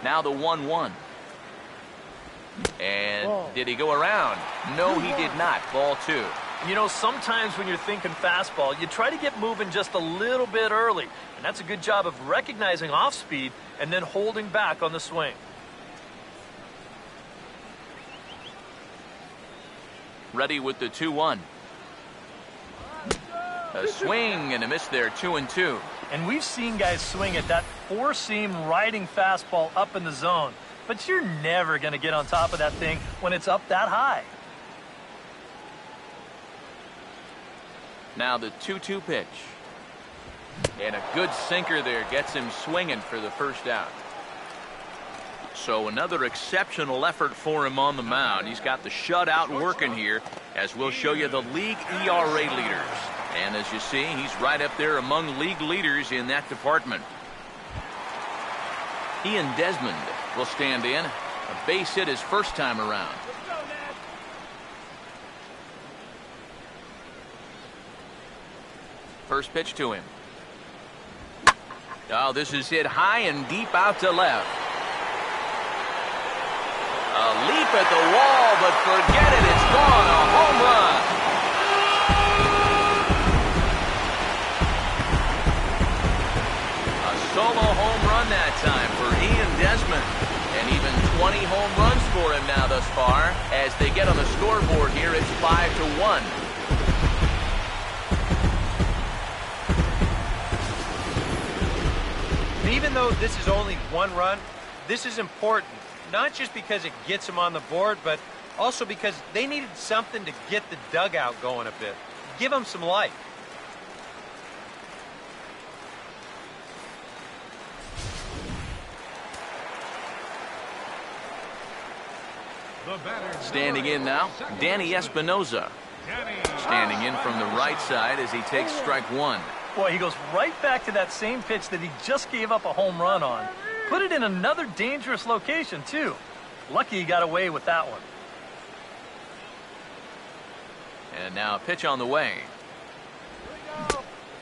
Now the 1-1. And did he go around? No, he did not. Ball 2. You know, sometimes when you're thinking fastball, you try to get moving just a little bit early. And that's a good job of recognizing off speed and then holding back on the swing. Ready with the 2-1. A swing and a miss there, 2-2. And we've seen guys swing at that 4-seam riding fastball up in the zone. But you're never going to get on top of that thing when it's up that high. Now the 2-2 pitch. And a good sinker there gets him swinging for the first out. So another exceptional effort for him on the mound. He's got the shutout working here, as we'll show you the league ERA leaders. And as you see, he's right up there among league leaders in that department. Ian Desmond will stand in. A base hit his first time around. first pitch to him. Oh, this is hit high and deep out to left. A leap at the wall, but forget it. It's gone. A home run. A solo home run that time for Ian Desmond. And even 20 home runs for him now thus far. As they get on the scoreboard here, it's 5-1. Even though this is only one run, this is important. Not just because it gets them on the board, but also because they needed something to get the dugout going a bit. Give them some life. Standing in now, Danny Espinoza. Standing in from the right side as he takes strike one. Boy, he goes right back to that same pitch that he just gave up a home run on. Put it in another dangerous location, too. Lucky he got away with that one. And now a pitch on the way.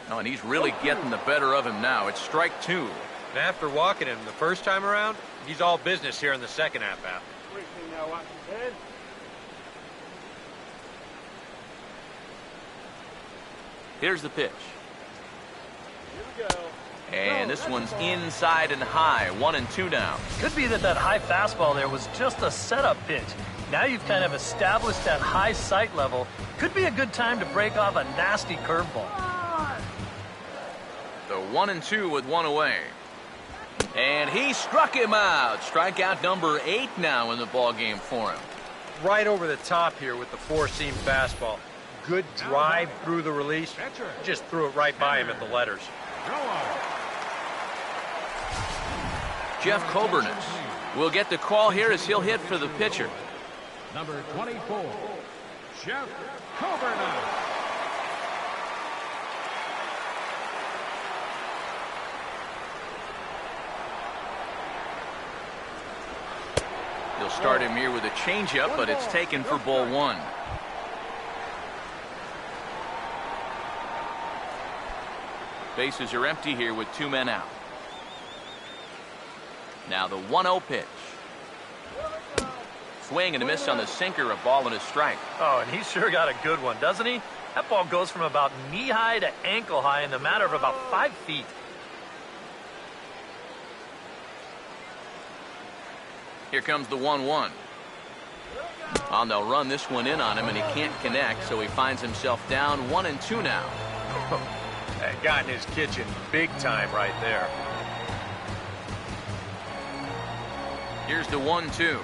Oh, and he's really getting the better of him now. It's strike two. And after walking him the first time around, he's all business here in the second at bat. Here's the pitch. And this one's inside and high. 1-2 now. Could be that high fastball there was just a setup pitch. Now you've kind of established that high sight level. Could be a good time to break off a nasty curveball. The 1-2 with one away. And he struck him out. Strikeout number 8 now in the ball game for him. Right over the top here with the four-seam fastball. Good drive through the release. Just threw it right by him at the letters. Jeff Kobernus will get the call here as he'll hit for the pitcher. Number 24, Jeff Kobernus. He'll start him here with a changeup, but it's taken for ball one. Bases are empty here with 2 men out. Now the 1-0 pitch. Swing and a miss on the sinker, a ball and a strike. Oh, and he sure got a good one, doesn't he? That ball goes from about knee-high to ankle-high in the matter of about 5 feet. Here comes the 1-1. Oh, they'll run this one in on him, and he can't connect, so he finds himself down 1-2 now. That got in his kitchen big time right there. Here's the 1-2.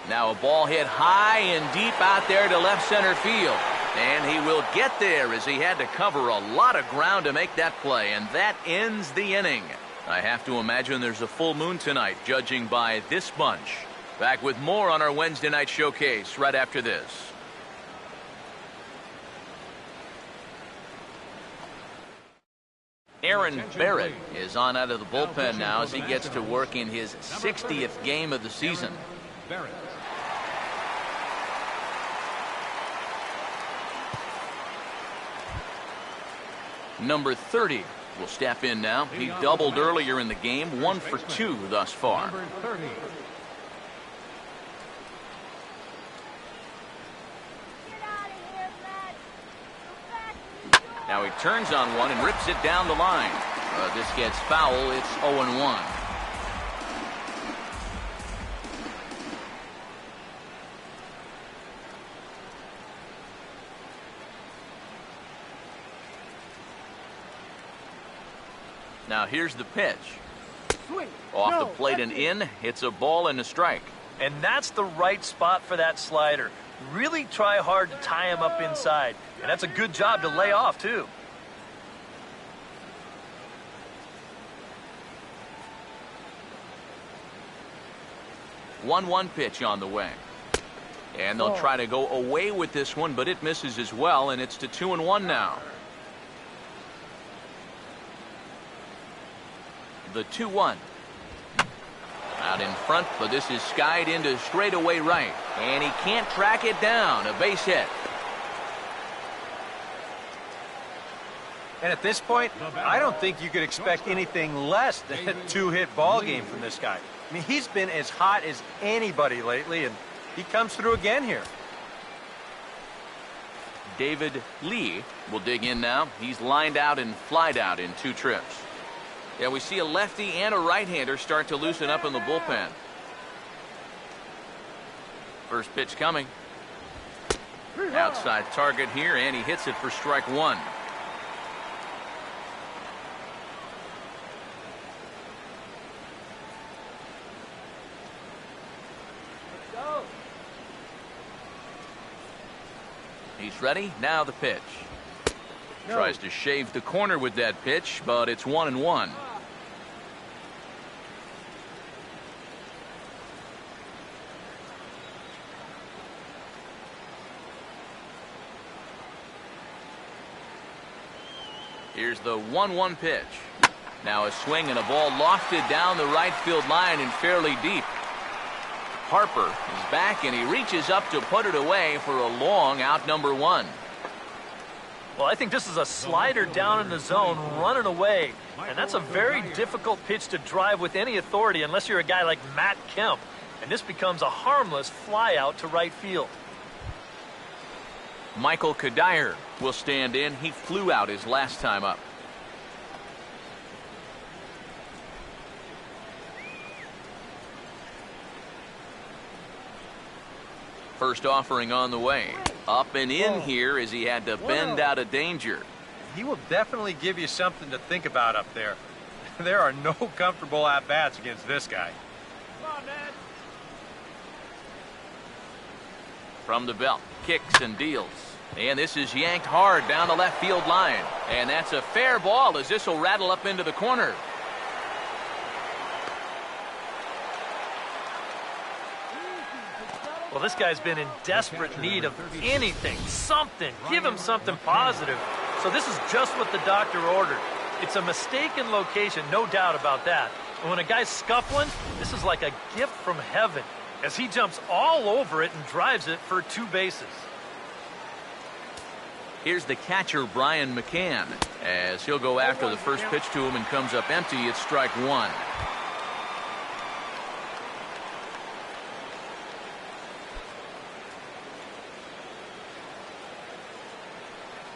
Now a ball hit high and deep out there to left center field. And he will get there as he had to cover a lot of ground to make that play. And that ends the inning. I have to imagine there's a full moon tonight, judging by this bunch. Back with more on our Wednesday night showcase right after this. Aaron Barrett is on out of the bullpen now as he gets to work in his 60th game of the season. Number 30 will step in now. He doubled earlier in the game, 1 for 2 thus far. Number 30. Now he turns on one and rips it down the line. This gets foul. It's 0-1. Now here's the pitch. Off the plate and in. It's a ball and a strike. And that's the right spot for that slider. Really try hard to tie him up inside. And that's a good job to lay off, too. One pitch on the way. And they'll try to go away with this one, but it misses as well, and it's to 2-1 now. The 2-1. Out in front, but this is skied into straightaway right. And he can't track it down. A base hit. And at this point, I don't think you could expect anything less than a two-hit ball game from this guy. I mean, he's been as hot as anybody lately, and he comes through again here. David Lee will dig in now. He's lined out and flied out in 2 trips. Yeah, we see a lefty and a right-hander start to loosen up in the bullpen. First pitch coming. Outside target here, and he hits it for strike 1. He's ready. Now the pitch. Tries to shave the corner with that pitch, but it's 1-1. Here's the 1-1 pitch. Now a swing and a ball lofted down the right field line and fairly deep. Harper is back, and he reaches up to put it away for a long out, number 1. Well, I think this is a slider down in the zone, running away. And that's a very difficult pitch to drive with any authority unless you're a guy like Matt Kemp. And this becomes a harmless fly out to right field. Michael Kadire will stand in. He flew out his last time up. First offering on the way. Up and in here as he had to bend out of danger. He will definitely give you something to think about up there. There are no comfortable at-bats against this guy. Come on, man. From the belt, kicks and deals. And this is yanked hard down the left field line. And that's a fair ball as this will rattle up into the corner. Well, this guy's been in desperate need of anything, something. Give him something positive. So this is just what the doctor ordered. It's a mistaken location, no doubt about that. And when a guy's scuffling, this is like a gift from heaven as he jumps all over it and drives it for 2 bases. Here's the catcher, Brian McCann, as he'll go after the first pitch to him and comes up empty. It's strike 1.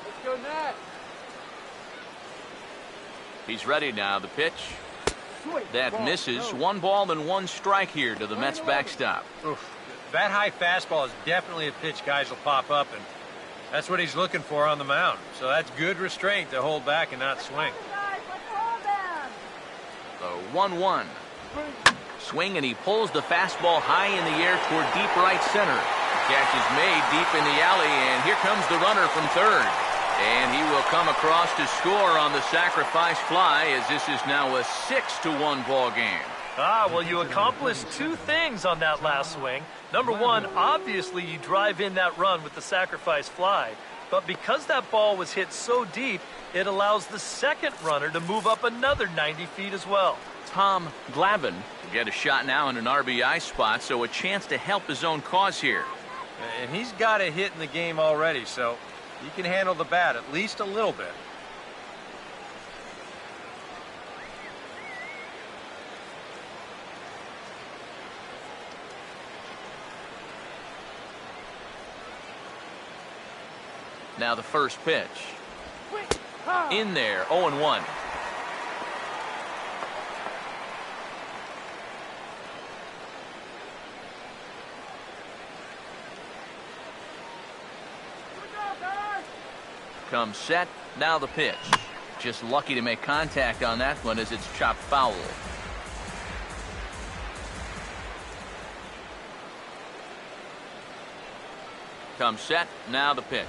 Let's go, Nat. He's ready now. The pitch. That misses. 1 ball and 1 strike here to the Mets backstop. Oof. That high fastball is definitely a pitch guys will pop up, and that's what he's looking for on the mound. So that's good restraint to hold back and not swing. Guys, let's hold them. The 1-1. Swing, and he pulls the fastball high in the air toward deep right center. The catch is made deep in the alley, and here comes the runner from third. And he will come across to score on the sacrifice fly, as this is now a 6-1 ball game. Well, you accomplished 2 things on that last swing. Number 1, obviously you drive in that run with the sacrifice fly. But because that ball was hit so deep, it allows the second runner to move up another 90 feet as well. Tom Glavine will get a shot now in an RBI spot, so a chance to help his own cause here. And he's got a hit in the game already, so he can handle the bat at least a little bit. Now the first pitch. In there, 0-1. Comes set. Now the pitch. Just lucky to make contact on that one as it's chopped foul. Comes set. Now the pitch.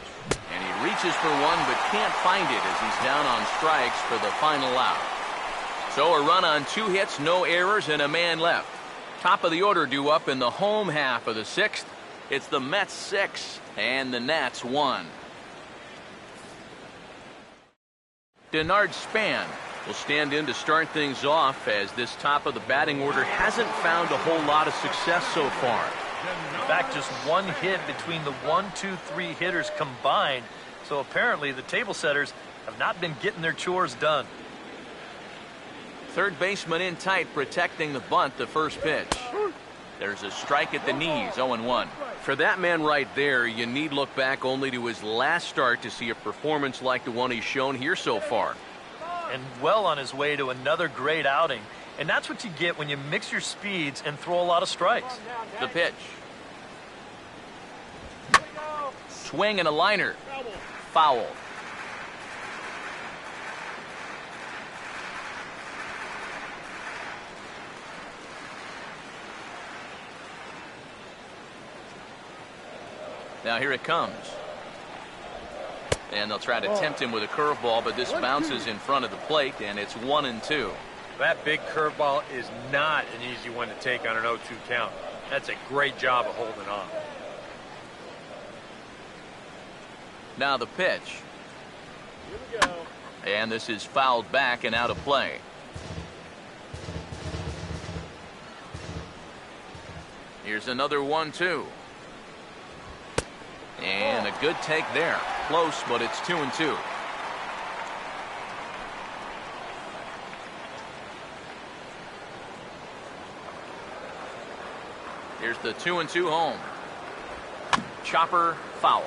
And he reaches for one but can't find it as he's down on strikes for the final out. So a run on 2 hits, no errors, and a man left. Top of the order due up in the home half of the 6th. It's the Mets 6 and the Nats 1. Denard Span will stand in to start things off, as this top of the batting order hasn't found a whole lot of success so far. In fact, just 1 hit between the 1, 2, 3 hitters combined. So apparently the table setters have not been getting their chores done. Third baseman in tight, protecting the bunt, the first pitch. There's a strike at the knees, 0-1. For that man right there, you need look back only to his last start to see a performance like the one he's shown here so far. And well on his way to another great outing. And that's what you get when you mix your speeds and throw a lot of strikes. The pitch. Swing and a liner. Foul. Now here it comes. And they'll try to tempt him with a curveball, but this bounces in front of the plate, and it's 1-2. That big curveball is not an easy one to take on an 0-2 count. That's a great job of holding on. Now the pitch. Here we go. And this is fouled back and out of play. Here's another 1-2. And a good take there. Close, but it's 2-2. Here's the 2-2 home. Chopper, foul.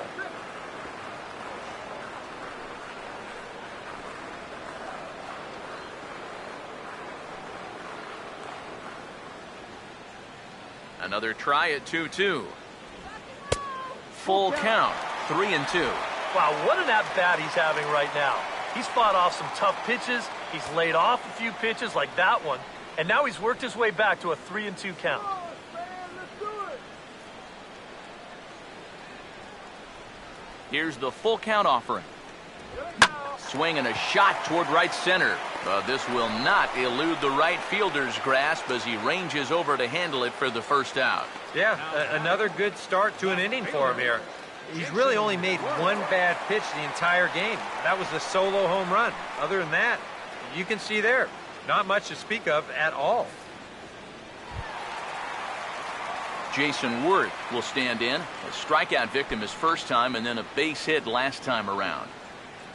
Another try at 2-2. Full count, 3-2. Wow, what an at-bat he's having right now. He's fought off some tough pitches. He's laid off a few pitches like that one. And now he's worked his way back to a 3-2 count. Here's the full count offering. Swing and a shot toward right center. But this will not elude the right fielder's grasp as he ranges over to handle it for the first out. Yeah, another good start to an inning for him here. He's really only made one bad pitch the entire game. That was the solo home run. Other than that, you can see there, not much to speak of at all. Jason Worth will stand in. A strikeout victim his first time and then a base hit last time around.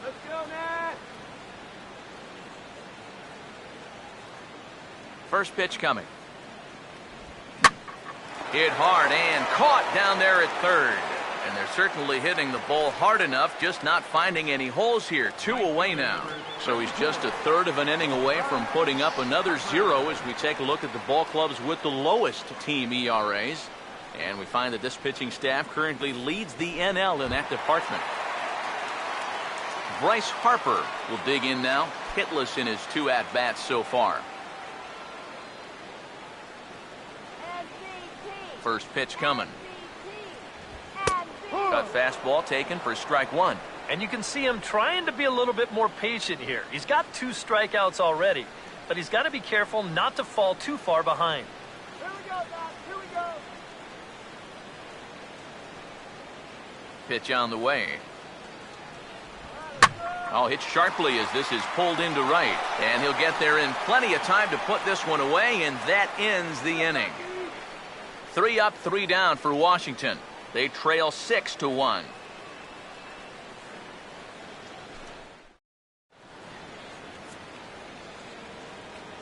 Let's go, Nat. First pitch coming. Hit hard and caught down there at third. And they're certainly hitting the ball hard enough, just not finding any holes here. 2 away now. So he's just a third of an inning away from putting up another 0 as we take a look at the ball clubs with the lowest team ERAs. And we find that this pitching staff currently leads the NL in that department. Bryce Harper will dig in now, hitless in his 2 at-bats so far. First pitch coming. Cut fastball taken for strike 1. And you can see him trying to be a little bit more patient here. He's got 2 strikeouts already, but he's got to be careful not to fall too far behind. Here we go, Doc. Here we go. Pitch on the way. Oh, hit sharply as this is pulled into right. And he'll get there in plenty of time to put this one away, and that ends the inning. 3 up, 3 down for Washington. They trail 6-1.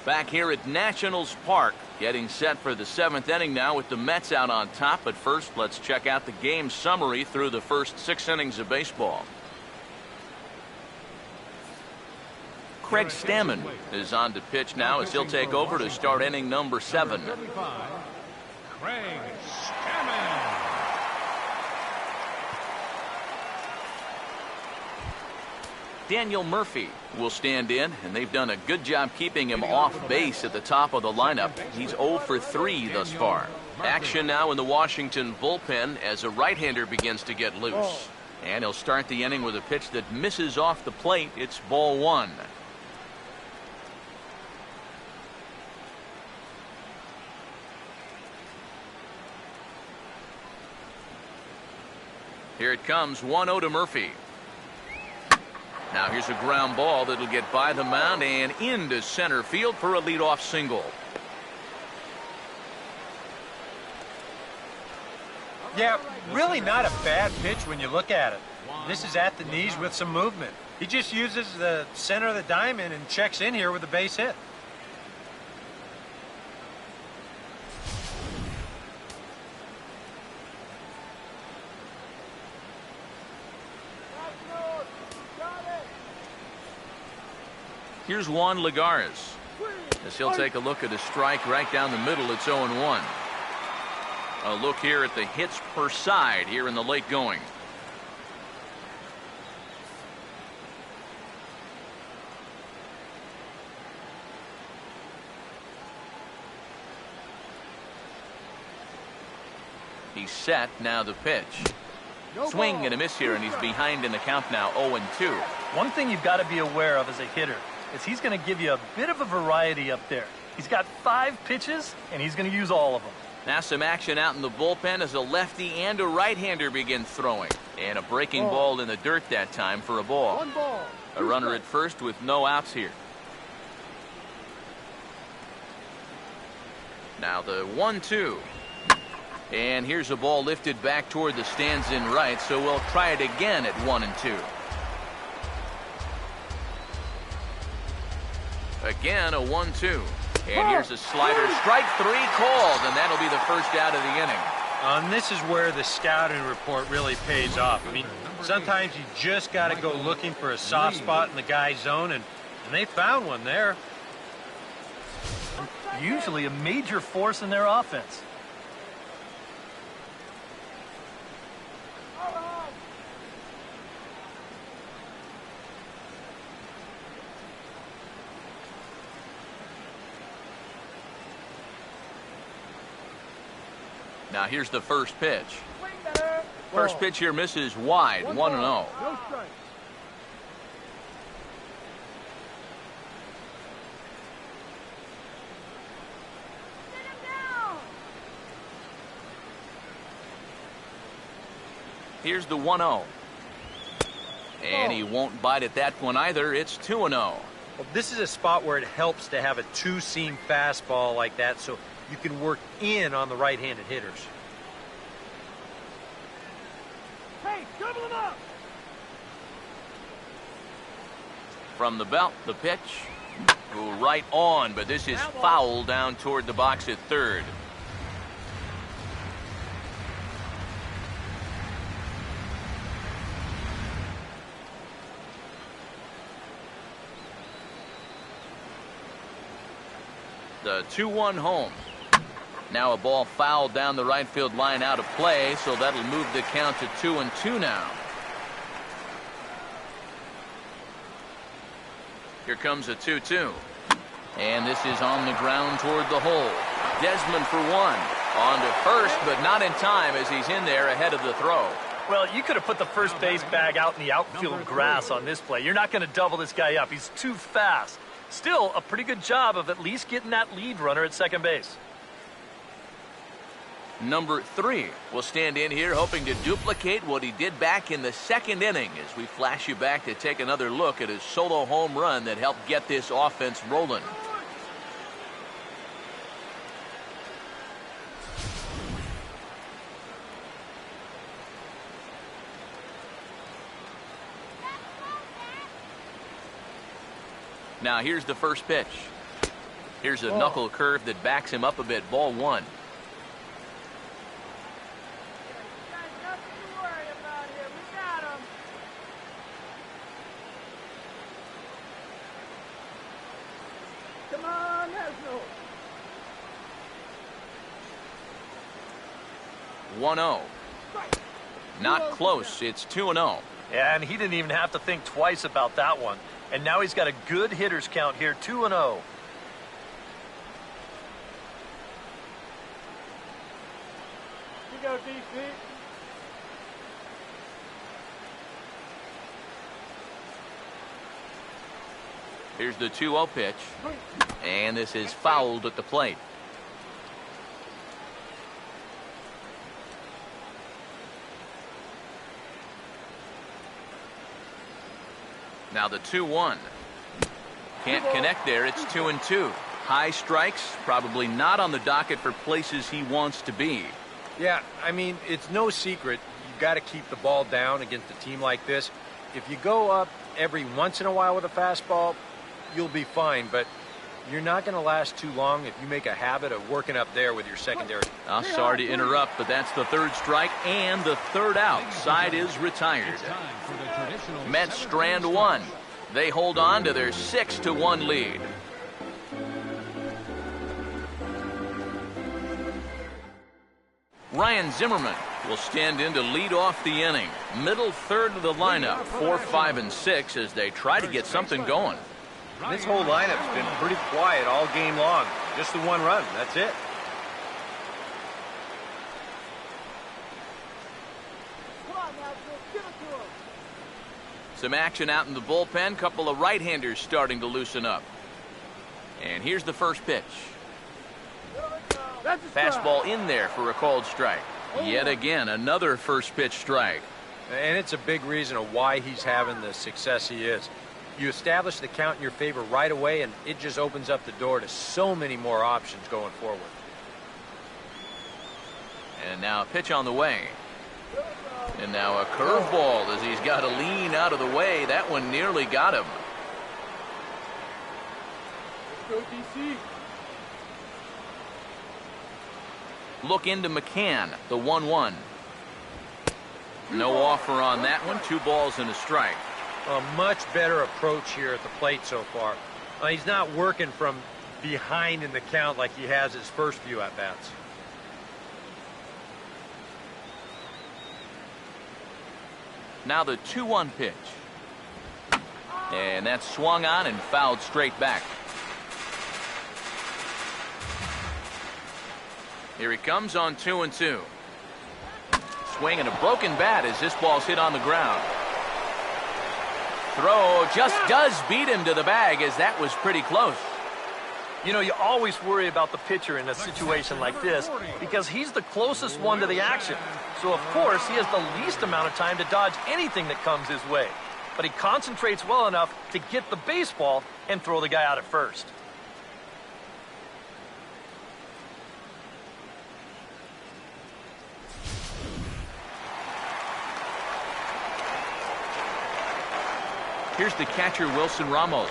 Back here at Nationals Park, getting set for the 7th inning now with the Mets out on top. But first, let's check out the game summary through the first 6 innings of baseball. Craig Stammen is on to pitch now as he'll take over to start inning number 7. 35, Craig Stammen. Daniel Murphy will stand in, and they've done a good job keeping him off base at the top of the lineup. He's 0 for 3 thus far. Action now in the Washington bullpen as a right-hander begins to get loose. And he'll start the inning with a pitch that misses off the plate. It's ball 1. Here it comes, 1-0 to Murphy. Now here's a ground ball that'll get by the mound and into center field for a leadoff single. Yeah, really not a bad pitch when you look at it. This is at the knees with some movement. He just uses the center of the diamond and checks in here with a base hit. Here's Juan Lagares. As he'll take a look at a strike right down the middle. It's 0-1. A look here at the hits per side here in the late going. He's set. Now the pitch. Swing and a miss here, and he's behind in the count now, 0-2. One thing you've got to be aware of as a hitter is he's going to give you a bit of a variety up there. He's got 5 pitches, and he's going to use all of them. Now some action out in the bullpen as a lefty and a right-hander begin throwing. And a breaking ball in the dirt that time for a ball. A runner at first with no outs here. Now the 1-2. And here's a ball lifted back toward the stands in right, so we'll try it again at 1-2. Again, a 1-2. And here's a slider. Strike 3 called, and that'll be the first out of the inning. This is where the scouting report really pays off. I mean, sometimes you just got to go looking for a soft spot in the guy's zone, and they found one there. Usually a major force in their offense. Now here's the first pitch. First pitch here misses wide, 1-0. No strike. Sit him down. Here's the 1-0. And he won't bite at that one either. It's 2-0. Well, this is a spot where it helps to have a two-seam fastball like that, so you can work in on the right-handed hitters. Hey, double him up. From the belt, the pitch. Go right on, but this is foul down toward the box at third. The 2-1 home. Now a ball fouled down the right field line out of play, so that'll move the count to 2-2 now. Here comes a 2-2. And this is on the ground toward the hole. Desmond for one. On to first, but not in time as he's in there ahead of the throw. Well, you could have put the first base bag out in the outfield grass on this play. You're not going to double this guy up. He's too fast. Still, a pretty good job of at least getting that lead runner at second base. Number 3 will stand in here hoping to duplicate what he did back in the second inning as we flash you back to take another look at his solo home run that helped get this offense rolling. Now here's the first pitch. Here's a knuckle curve that backs him up a bit. Ball 1. Nothing to worry about here. We got him. Come on, Nesno. 1-0. Not close. It's 2-0. Yeah, and he didn't even have to think twice about that one. And now he's got a good hitters count here, 2-0. You go, DC. Here's the 2-0 pitch. And this is fouled at the plate. Now the 2-1. Can't connect there. It's 2-2. High strikes, probably not on the docket for places he wants to be. Yeah, I mean, it's no secret. You got to keep the ball down against a team like this. If you go up every once in a while with a fastball, you'll be fine, but you're not going to last too long if you make a habit of working up there with your secondary. Sorry to interrupt, but that's the third strike and the third out. Side is retired. It's time for the traditional Mets seventh strand inning one. stretch. They hold on to their 6-1 lead. Ryan Zimmerman will stand in to lead off the inning. Middle third of the lineup, 4, 5, and 6 as they try to get something going. This whole lineup's been pretty quiet all game long. Just the one run. That's it. Come on, Nashville. Give it to him. Some action out in the bullpen. Couple of right-handers starting to loosen up. And here's the first pitch. That's a strike. Fastball in there for a called strike. Yet again, another first pitch strike. And it's a big reason of why he's having the success he is. You establish the count in your favor right away, and it just opens up the door to so many more options going forward. And now a pitch on the way. And now a curveball as he's got to lean out of the way. That one nearly got him. Let's go, DC. Look into McCann, the 1-1. No offer on that one. 2 balls and a strike. A much better approach here at the plate so far. He's not working from behind in the count like he has his first few at-bats. Now the 2-1 pitch. And that's swung on and fouled straight back. Here he comes on 2-2. Swing and a broken bat as this ball's hit on the ground. Throw just does beat him to the bag as that was pretty close. You know, you always worry about the pitcher in a situation like this because he's the closest one to the action. So, of course, he has the least amount of time to dodge anything that comes his way. But he concentrates well enough to get the baseball and throw the guy out at first. Here's the catcher, Wilson Ramos,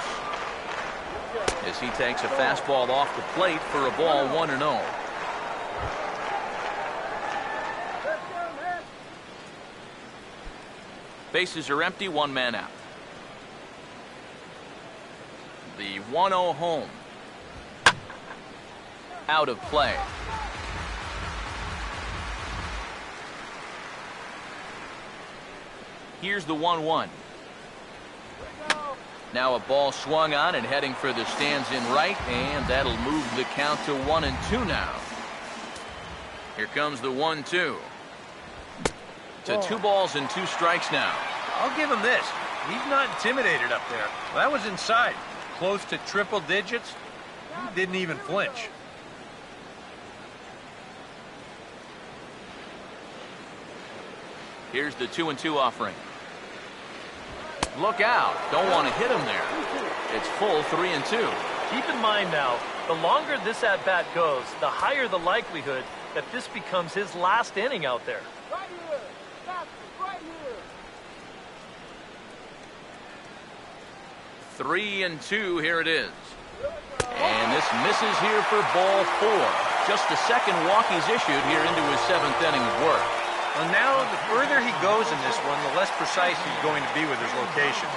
as he takes a fastball off the plate for a ball 1-0. Bases are empty, 1 man out. The 1-0 home. Out of play. Here's the 1-1. Now a ball swung on and heading for the stands in right, and that'll move the count to 1-2 now. Here comes the 1-2. To 2 balls and 2 strikes now. I'll give him this. He's not intimidated up there. That was inside. Close to triple digits. He didn't even flinch. Here's the 2-2 offering. Look out. Don't want to hit him there. It's full 3-2. Keep in mind now, the longer this at-bat goes, the higher the likelihood that this becomes his last inning out there. Right here. Stop. Right here. 3-2. Here it is. And this misses here for ball 4. Just the second walk he's issued here into his 7th inning of work. Well, now the further he goes in this one, the less precise he's going to be with his location.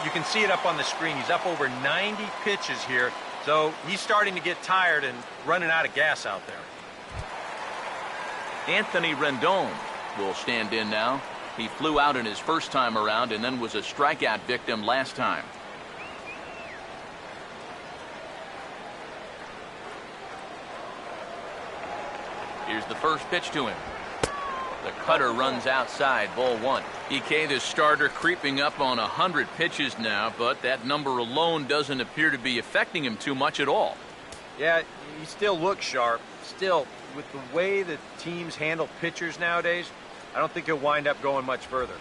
You can see it up on the screen. He's up over 90 pitches here, so he's starting to get tired and running out of gas out there. Anthony Rendon will stand in now. He flew out in his first time around and then was a strikeout victim last time. Here's the first pitch to him. The cutter runs outside, ball 1. EK, the starter, creeping up on 100 pitches now, but that number alone doesn't appear to be affecting him too much at all. Yeah, he still looks sharp. Still, with the way that teams handle pitchers nowadays, I don't think he'll wind up going much further.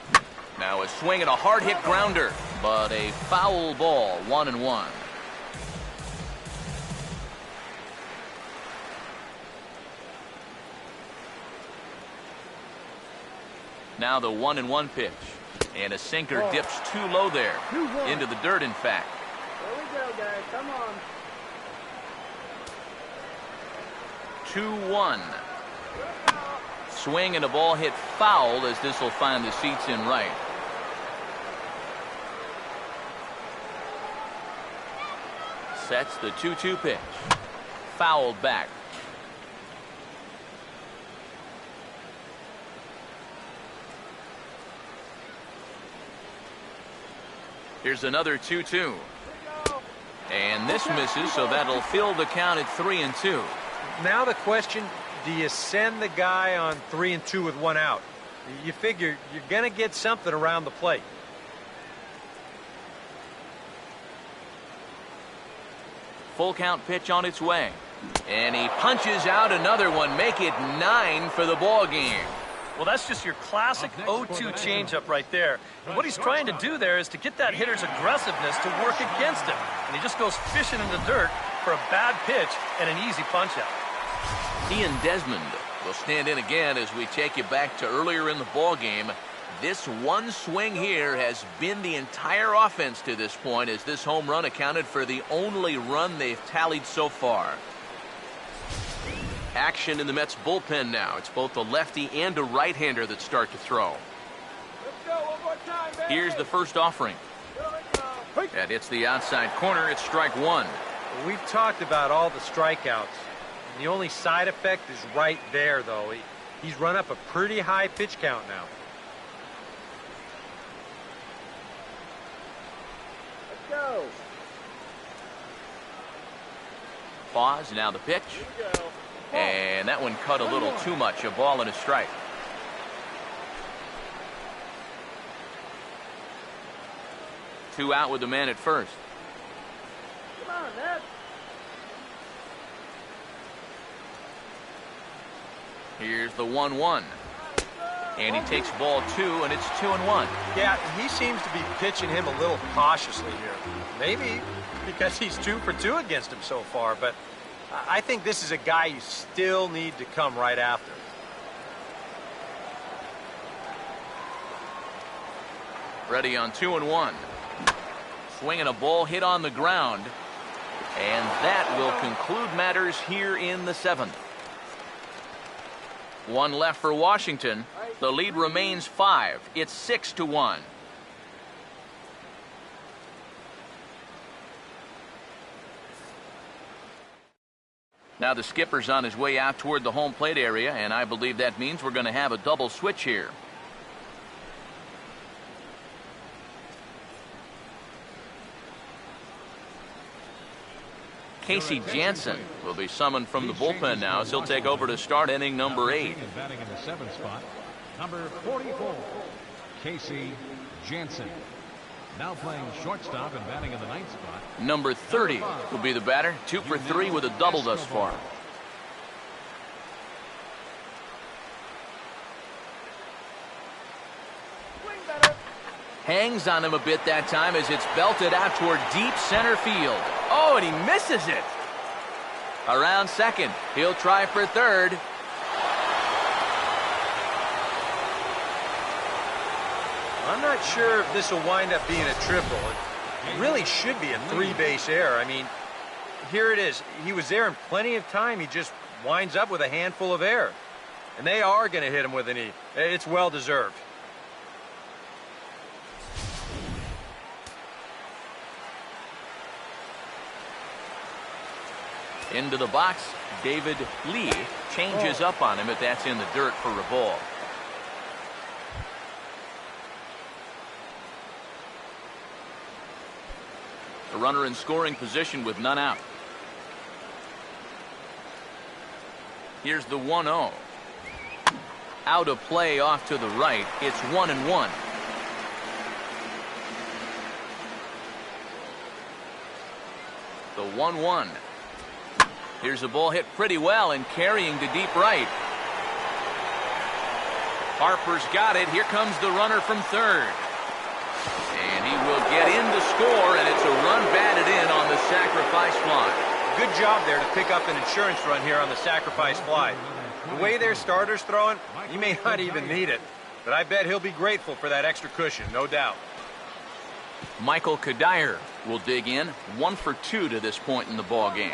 Now a swing and a hard hit grounder, but a foul ball, 1-1. Now the 1-1 pitch. And a sinker dips too low there. Into the dirt, in fact. There we go, guys. Come on. 2-1. Swing and a ball hit foul as this will find the seats in right. Sets the 2-2 pitch. Fouled back. Here's another 2-2. And this misses, so that'll fill the count at 3-2. Now the question, do you send the guy on 3-2 with one out? You figure you're going to get something around the plate. Full count pitch on its way. And he punches out another one. Make it 9 for the ball game. Well, that's just your classic 0-2 changeup right there. And what he's trying to do there is to get that hitter's aggressiveness to work against him. And he just goes fishing in the dirt for a bad pitch and an easy punch-out. Ian Desmond will stand in again as we take you back to earlier in the ball game. This one swing here has been the entire offense to this point, as this home run accounted for the only run they've tallied so far. Action in the Mets bullpen now. It's both a lefty and a right-hander that start to throw. Let's go. One more time, baby. Here's the first offering. That hits the outside corner. It's strike one. We've talked about all the strikeouts. The only side effect is right there, though. He's run up a pretty high pitch count now. Let's go. Pause. Now the pitch. Here we go. And that one cut a little too much. A ball and a strike. Two out with the man at first. Come on, Ned. Here's the 1-1. And he takes ball 2, and it's 2-1. Yeah, he seems to be pitching him a little cautiously here. Maybe because he's 2 for 2 against him so far, but I think this is a guy you still need to come right after. Ready on 2-1. Swinging a ball hit on the ground. And that will conclude matters here in the 7th. One left for Washington. The lead remains 5. It's 6-1. Now the skipper's on his way out toward the home plate area, and I believe that means we're going to have a double switch here. Casey Jansen will be summoned from the bullpen now, as he'll take over to start inning number 8. Batting in the 7th spot, number 44, Casey Jansen. Now playing shortstop and batting in the 9th spot. Number 30 will be the batter, 2 for 3 with a double thus far. Swing better. Hangs on him a bit that time as it's belted out toward deep center field. Oh, and he misses it. Around second. He'll try for third. I'm not sure if this will wind up being a triple. It really should be a 3-base error. I mean, here it is. He was there in plenty of time. He just winds up with a handful of air. And they are going to hit him with an E. It's well deserved. Into the box, David Lee changes up on him, but that's in the dirt for a ball. The runner in scoring position with none out. Here's the 1-0. Out of play off to the right. It's 1-1. The 1-1. Here's a ball hit pretty well and carrying to deep right. Harper's got it. Here comes the runner from third. And he will get in to score, and it's a run batted in on the sacrifice fly. Good job there to pick up an insurance run here on the sacrifice fly. The way their starter's throwing, you may not even need it. but I bet he'll be grateful for that extra cushion, no doubt. Michael Kadire will dig in, 1 for 2 to this point in the ball game.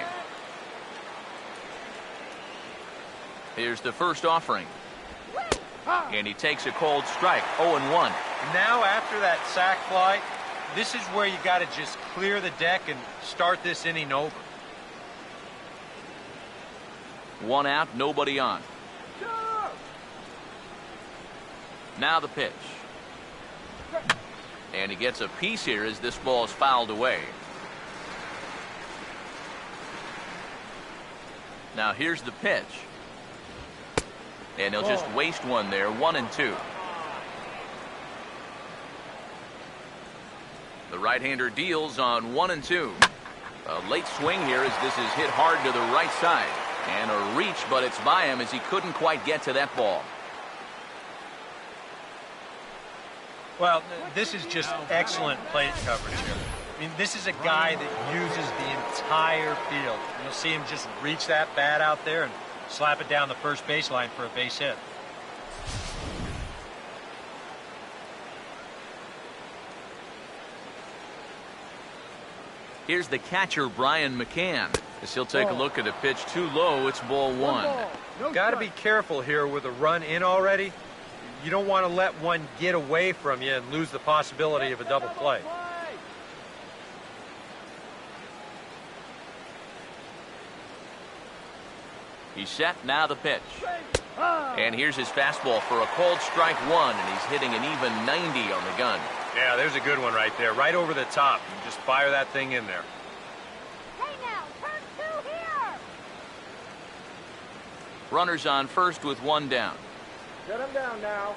Here's the first offering. And he takes a cold strike, 0-1. Now after that sac fly, this is where you got to just clear the deck and start this inning over. 1 out, nobody on. Now the pitch. And he gets a piece here as this ball is fouled away. Now here's the pitch. And he'll just waste one there, 1-2. The right-hander deals on 1-2. A late swing here as this is hit hard to the right side. And a reach, but it's by him as he couldn't quite get to that ball. Well, this is just excellent plate coverage here. I mean, this is a guy that uses the entire field. You'll see him just reach that bat out there and slap it down the first baseline for a base hit. Here's the catcher, Brian McCann. As he'll take a look at a pitch too low, it's ball 1. Got to be careful here with a run in already. You don't want to let one get away from you and lose the possibility of a double play. He's set, now the pitch. And here's his fastball for a cold strike 1, and he's hitting an even 90 on the gun. Yeah, there's a good one right there, right over the top. You just fire that thing in there. Hey now, turn 2 here. Runners on first with 1 down. Shut him down now.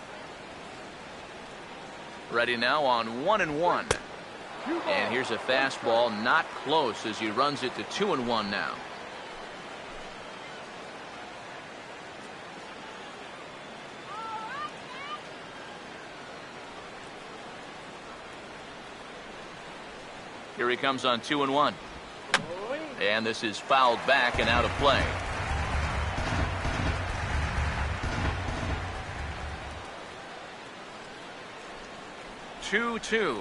Ready now on 1-1. And here's a fastball, not close as he runs it to 2-1 now. Here he comes on 2-1. And this is fouled back and out of play. Two.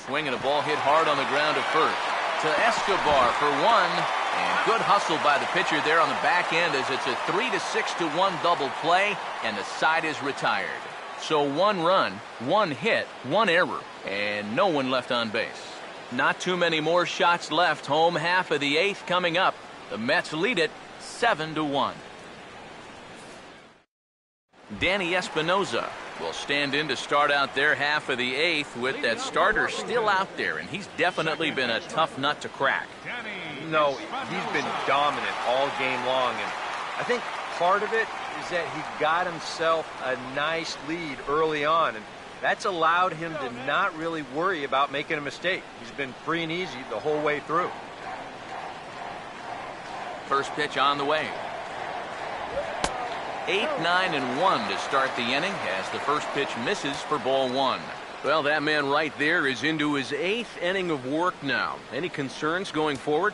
Swinging a ball hit hard on the ground at first. To Escobar for 1. And good hustle by the pitcher there on the back end as it's a 3-6-1 double play, and the side is retired. So 1 run, 1 hit, 1 error, and no one left on base. Not too many more shots left. Home half of the 8th coming up. The Mets lead it 7-1. Danny Espinoza will stand in to start out their half of the 8th with that starter still out there, and he's definitely been a tough nut to crack. No, he's been dominant all game long, and I think part of it is that he got himself a nice lead early on, and that's allowed him to not really worry about making a mistake. He's been free and easy the whole way through. First pitch on the way. 8, 9, and 1 to start the inning as the first pitch misses for ball 1. Well, that man right there is into his 8th inning of work now. Any concerns going forward?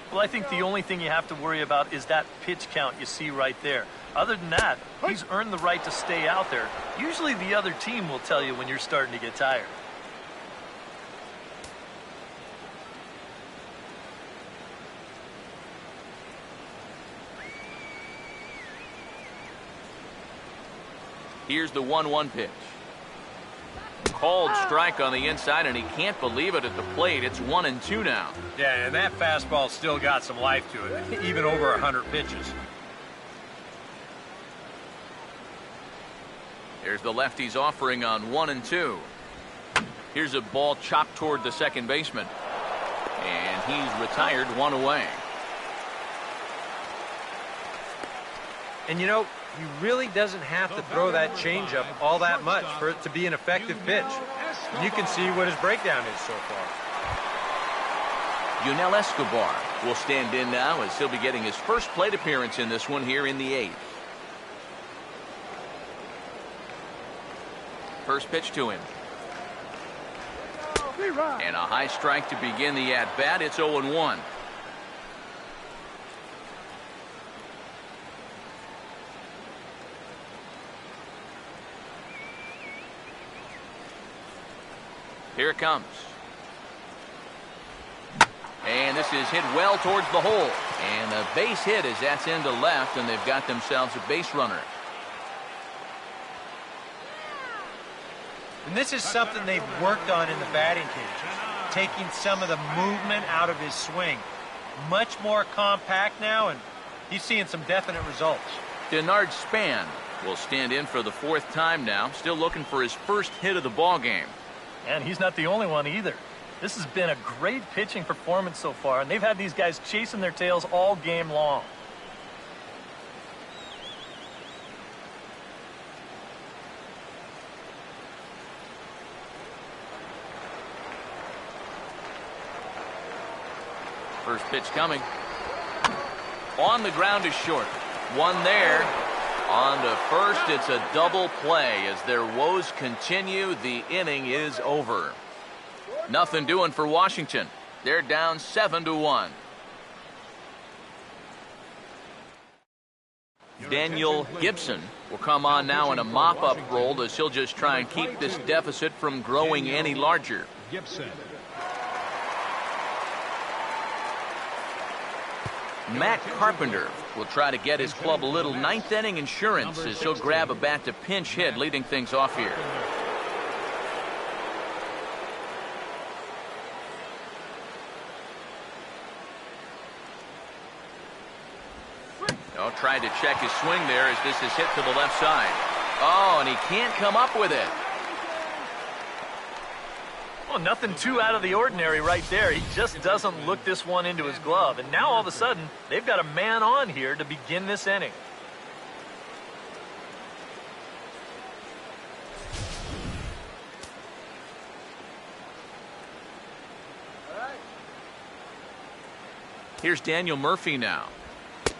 Well, I think the only thing you have to worry about is that pitch count you see right there. Other than that, he's earned the right to stay out there. Usually the other team will tell you when you're starting to get tired. Here's the 1-1 pitch. Called strike on the inside, and he can't believe it at the plate. It's 1-2 now. Yeah, and that fastball still got some life to it, even over 100 pitches. Here's the lefty's offering on 1-2. Here's a ball chopped toward the second baseman. And he's retired, 1 away. And you know, he really doesn't have to throw that changeup all that much for it to be an effective pitch. You can see what his breakdown is so far. Yunel Escobar will stand in now as he'll be getting his first plate appearance in this one here in the 8th. First pitch to him. And a high strike to begin the at-bat. It's 0-1. Here it comes. And this is hit well towards the hole. And a base hit as that's into left, and they've got themselves a base runner. And this is something they've worked on in the batting cages, taking some of the movement out of his swing. Much more compact now, and he's seeing some definite results. Denard Span will stand in for the 4th time now, still looking for his first hit of the ball game. And he's not the only one either. This has been a great pitching performance so far, and they've had these guys chasing their tails all game long. First pitch coming. On the ground is short. One there. On to first, it's a double play. As their woes continue, the inning is over. Nothing doing for Washington. They're down 7-1. Daniel Gibson will come on now in a mop-up role as he'll just try and keep this deficit from growing any larger. Gibson. Matt Carpenter will try to get his club a little ninth-inning insurance as he'll grab a bat to pinch hit, leading things off here. Oh, tried to check his swing there as this is hit to the left side. Oh, and he can't come up with it. Well, nothing too out of the ordinary right there. He just doesn't look this one into his glove. And now all of a sudden, they've got a man on here to begin this inning. Here's Daniel Murphy now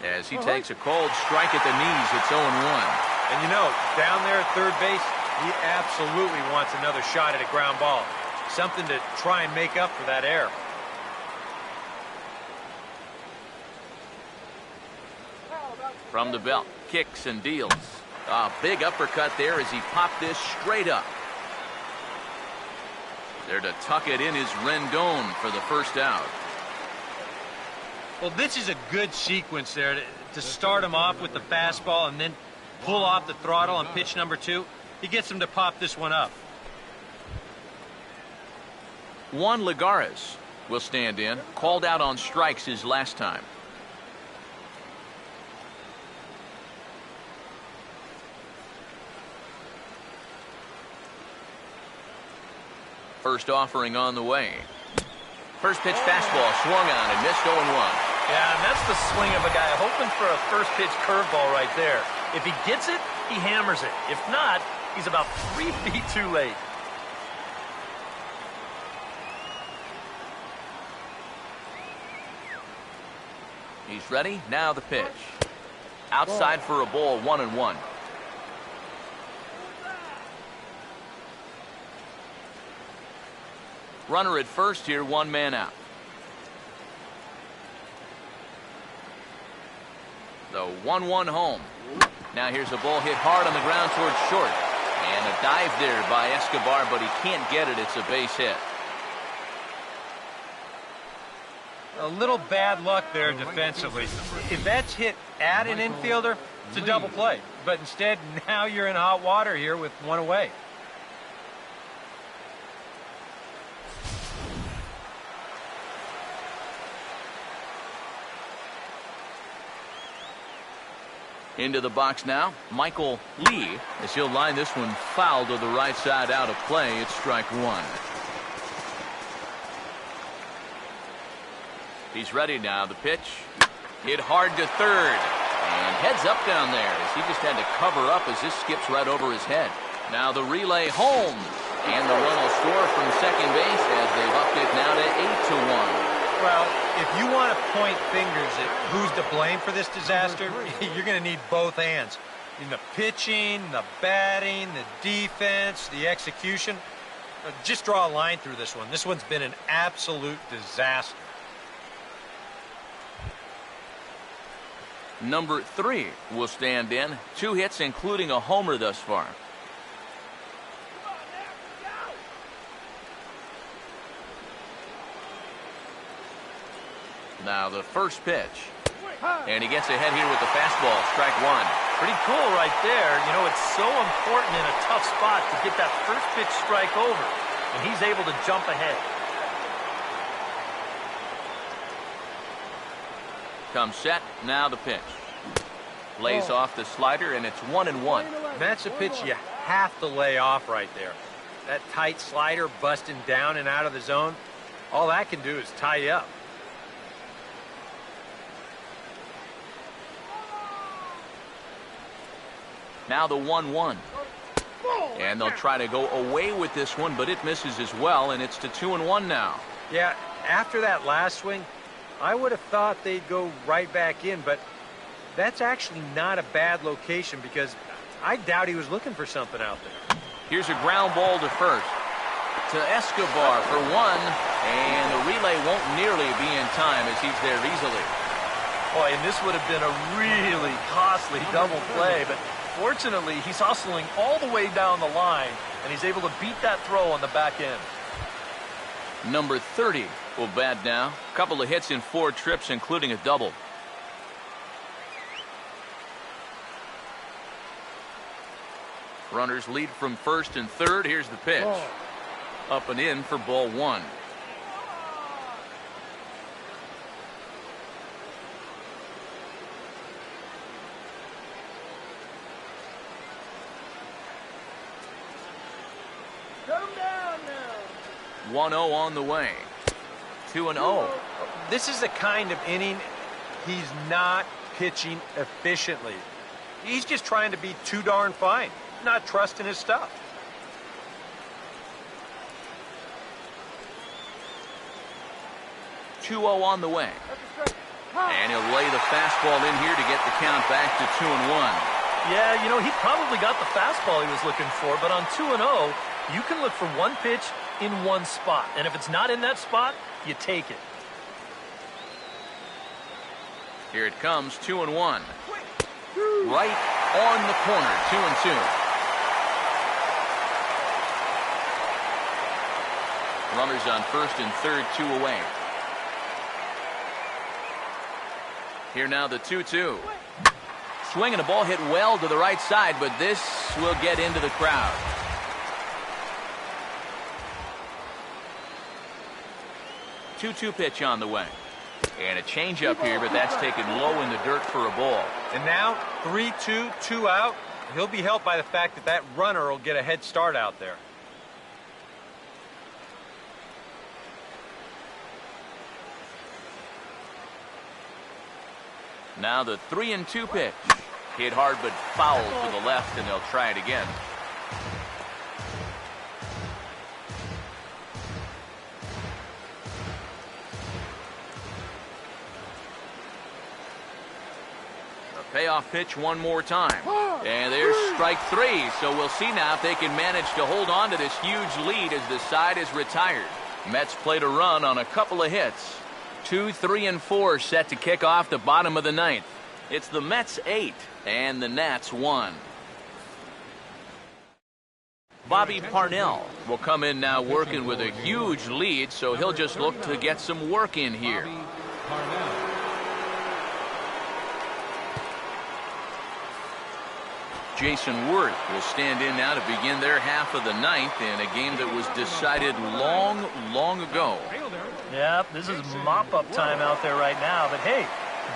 as he takes a cold strike at the knees. It's 0-1. And you know, down there at third base, he absolutely wants another shot at a ground ball. Something to try and make up for that error. From the belt, kicks and deals. A big uppercut there as he popped this straight up. There to tuck it in is Rendon for the first out. Well, this is a good sequence there to start him off with the fastball and then pull off the throttle on pitch number 2. He gets him to pop this one up. Juan Lagares will stand in, called out on strikes his last time. First offering on the way. First pitch fastball swung on and missed 0-1. Yeah, and that's the swing of a guy hoping for a first pitch curveball right there. If he gets it, he hammers it. If not, he's about 3 feet too late. He's ready. Now the pitch. Outside for a ball, 1-1. Runner at first here, one man out. The 1-1 home. Now here's a ball hit hard on the ground towards short. And a dive there by Escobar, but he can't get it. It's a base hit. A little bad luck there defensively. If that's hit at an infielder, it's a double play. But instead, now you're in hot water here with one away. Into the box now, Michael Lee, as he'll line this one foul to the right side out of play. It's strike one. He's ready now. The pitch hit hard to third and heads up down there as he just had to cover up as this skips right over his head. Now the relay home, and the run will score from second base as they've upped it now to 8-1. Well, if you want to point fingers at who's to blame for this disaster, you're going to need both hands. In the pitching, the batting, the defense, the execution. Just draw a line through this one. This one's been an absolute disaster. Number 3 will stand in. 2 hits, including a homer thus far. Now the first pitch. And he gets ahead here with the fastball. Strike one. Pretty cool right there. You know, it's so important in a tough spot to get that first pitch strike over. And he's able to jump ahead. Comes set. Now the pitch. Lays off the slider, and it's 1-1. That's a pitch you have to lay off right there. That tight slider busting down and out of the zone, all that can do is tie you up. Now the 1-1. And they'll try to go away with this one, but it misses as well, and it's to 2-1 now. Yeah, after that last swing, I would have thought they'd go right back in, but that's actually not a bad location because I doubt he was looking for something out there. Here's a ground ball to first. To Escobar for one, and the relay won't nearly be in time as he's there easily. Boy, and this would have been a really costly double play, but fortunately, he's hustling all the way down the line, and he's able to beat that throw on the back end. Number 30 will bat now. A couple of hits in 4 trips, including a double. Runners lead from first and third. Here's the pitch. Up and in for ball one. Come down now. 1-0 on the way. 2-0. This is the kind of inning he's not pitching efficiently. He's just trying to be too darn fine, not trusting his stuff. On the way. And he'll lay the fastball in here to get the count back to 2-1. Yeah, you know, he probably got the fastball he was looking for, but on 2-0, you can look for one pitch in one spot. And if it's not in that spot, you take it. Here it comes, 2-1. Right on the corner, 2-2. Runners on first and third, 2 away. Here now the 2-2. Swing and a ball hit well to the right side, but this will get into the crowd. Two pitch on the way. And a changeup here, but that's taken low in the dirt for a ball. And now 3-2, 2 out. He'll be helped by the fact that that runner will get a head start out there. Now the 3-2 pitch. Hit hard but foul to the left, and they'll try it again. A payoff pitch one more time. And there's strike 3. So we'll see now if they can manage to hold on to this huge lead as the side is retired. Mets played a run on a couple of hits. 2, 3, and 4 set to kick off the bottom of the 9th. It's the Mets 8 and the Nats 1. Bobby Parnell will come in now working with a huge lead, so he'll just look to get some work in here. Jason Worth will stand in now to begin their half of the 9th in a game that was decided long ago. Yeah, this is mop-up time out there right now. But, hey,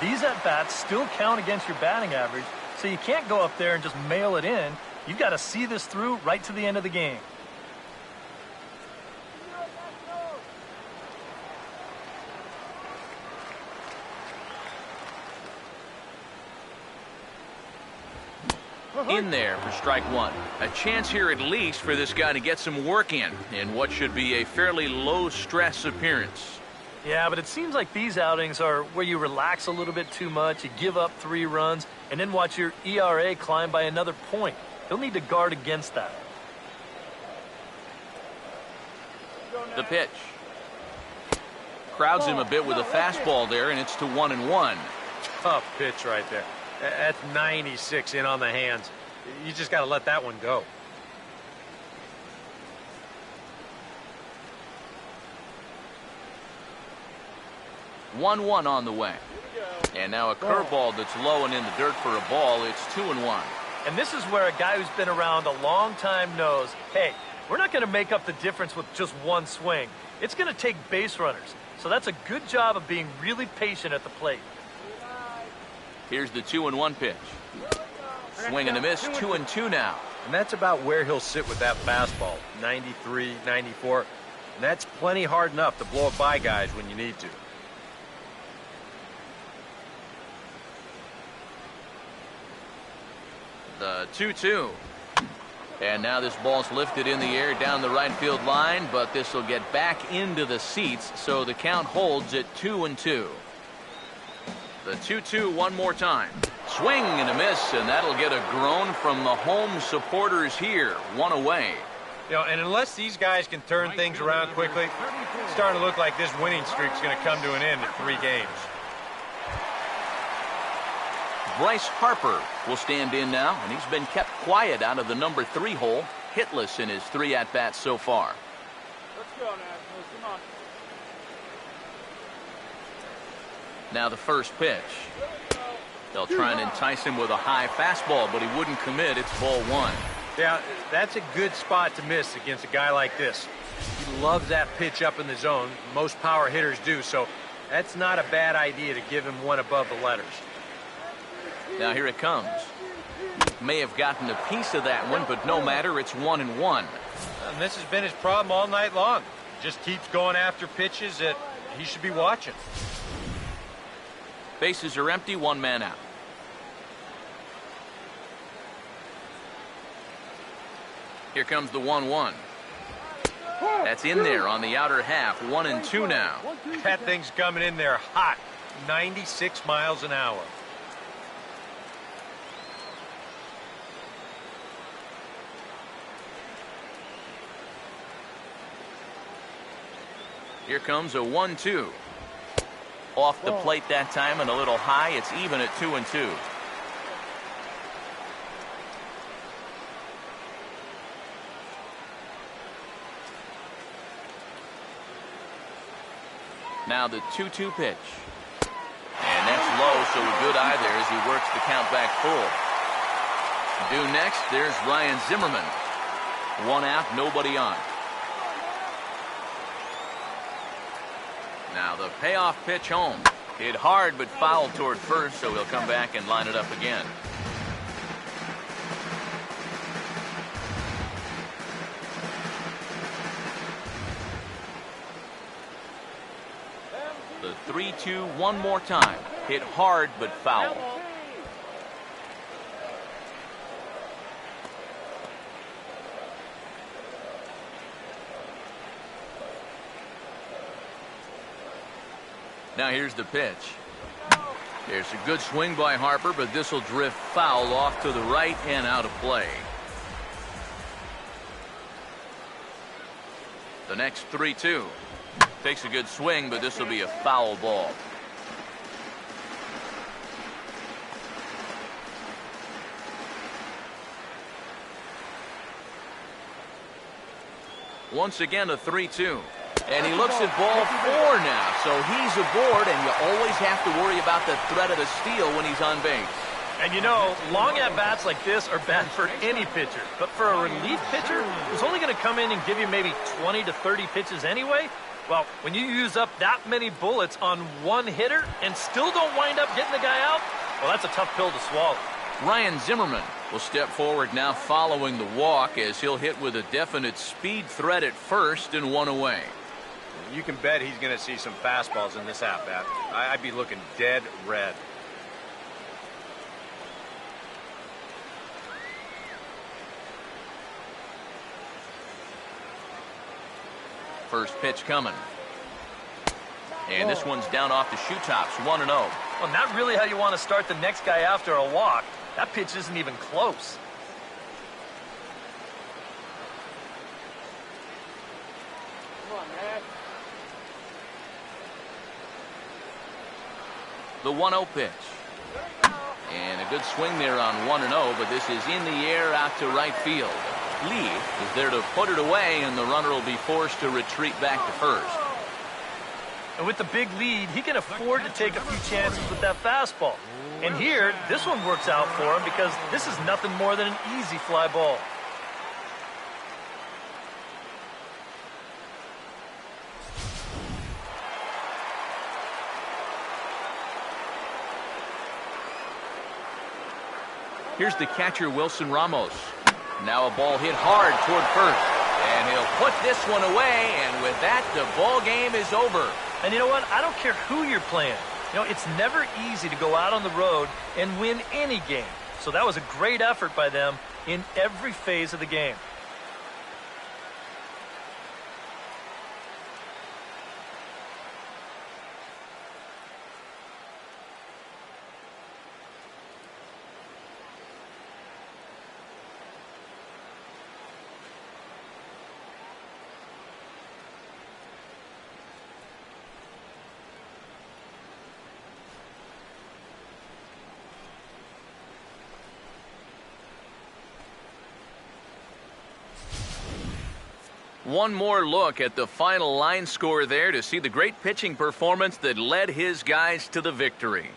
these at-bats still count against your batting average, so you can't go up there and just mail it in. You've got to see this through right to the end of the game. In there for strike 1. A chance here at least for this guy to get some work in what should be a fairly low-stress appearance. Yeah, but it seems like these outings are where you relax a little bit too much, you give up 3 runs, and then watch your ERA climb by another point. He'll need to guard against that. The pitch. Crowds him a bit with a fastball there, and it's to 1-1. Tough pitch right there. That's 96 in on the hands. You just got to let that one go. 1-1 on the way. And now a curveball that's low and in the dirt for a ball. It's 2-1. And this is where a guy who's been around a long time knows, hey, we're not going to make up the difference with just one swing. It's going to take base runners. So that's a good job of being really patient at the plate. Here's the 2-1 pitch. Swing and a miss, 2-2 now. And that's about where he'll sit with that fastball, 93, 94. And that's plenty hard enough to blow it by guys when you need to. The 2-2. And now this ball's lifted in the air down the right field line, but this will get back into the seats, so the count holds at 2-2. The 2-2 one more time. Swing and a miss, and that'll get a groan from the home supporters here. One away. You know, and unless these guys can turn things around quickly, it's starting to look like this winning streak's going to come to an end in 3 games. Bryce Harper will stand in now, and he's been kept quiet out of the number 3 hole, hitless in his 3 at-bats so far. Let's go, Nationals. Come on. Now the first pitch. They'll try and entice him with a high fastball, but he wouldn't commit. It's ball 1. Yeah, that's a good spot to miss against a guy like this. He loves that pitch up in the zone. Most power hitters do, so that's not a bad idea to give him one above the letters. Now here it comes. May have gotten a piece of that one, but no matter, it's 1-1. And this has been his problem all night long. Just keeps going after pitches that he should be watching. Bases are empty, 1 man out. Here comes the 1-1. That's in there on the outer half. 1-2 now. That thing's coming in there hot. 96 miles an hour. Here comes a 1-2. Off the plate that time and a little high. It's even at 2-2. Now the 2-2 pitch. And that's low, so a good eye there as he works the count back full. Due next, there's Ryan Zimmerman. 1 out, nobody on. Now the payoff pitch home. Hit hard but fouled toward first, so he'll come back and line it up again. The 3-2 one more time. Hit hard but foul. Now here's the pitch. There's a good swing by Harper, but this will drift foul off to the right and out of play. The next 3-2. Takes a good swing, but this will be a foul ball. Once again, a 3-2. And he looks at ball 4 now, so he's aboard, and you always have to worry about the threat of a steal when he's on base. And you know, long at-bats like this are bad for any pitcher. But for a relief pitcher who's only going to come in and give you maybe 20 to 30 pitches anyway, well, when you use up that many bullets on one hitter and still don't wind up getting the guy out, well, that's a tough pill to swallow. Ryan Zimmerman will step forward now following the walk as he'll hit with a definite speed threat at first and 1 away. You can bet he's going to see some fastballs in this at-bat. I'd be looking dead red. First pitch coming. And this one's down off the shoe tops, 1-0. Well, not really how you want to start the next guy after a walk. That pitch isn't even close. Come on, man. The 1-0 pitch. And a good swing there on 1-0, but this is in the air out to right field. Lee is there to put it away, and the runner will be forced to retreat back to first. And with the big lead, he can afford to take a few chances with that fastball. And here, this one works out for him because this is nothing more than an easy fly ball. Here's the catcher, Wilson Ramos. Now a ball hit hard toward first. And he'll put this one away, and with that, the ball game is over. And you know what? I don't care who you're playing. You know, it's never easy to go out on the road and win any game. So that was a great effort by them in every phase of the game. One more look at the final line score there to see the great pitching performance that led his guys to the victory.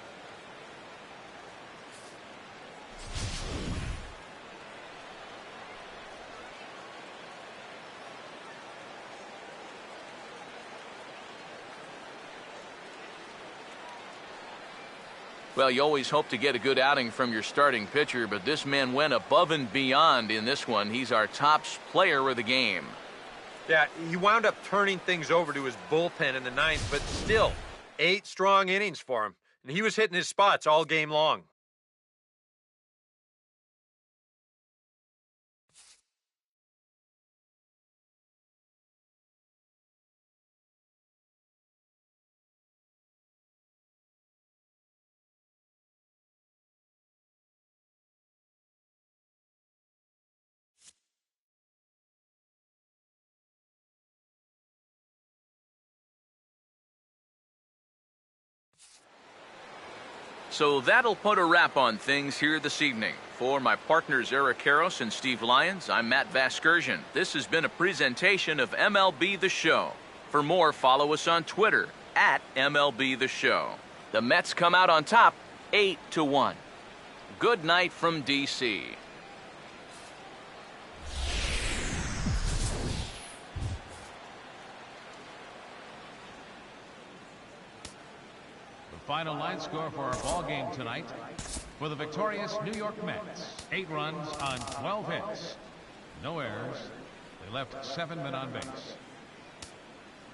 Well, you always hope to get a good outing from your starting pitcher, but this man went above and beyond in this one. He's our top player of the game. Yeah, he wound up turning things over to his bullpen in the ninth, but still, 8 strong innings for him. And he was hitting his spots all game long. So that'll put a wrap on things here this evening. For my partners Eric Karros and Steve Lyons, I'm Matt Vasgersian. This has been a presentation of MLB The Show. For more, follow us on Twitter at MLB The Show. The Mets come out on top 8-1. Good night from D.C. Final line score for our ball game tonight. For the victorious New York Mets, 8 runs on 12 hits. No errors. They left 7 men on base.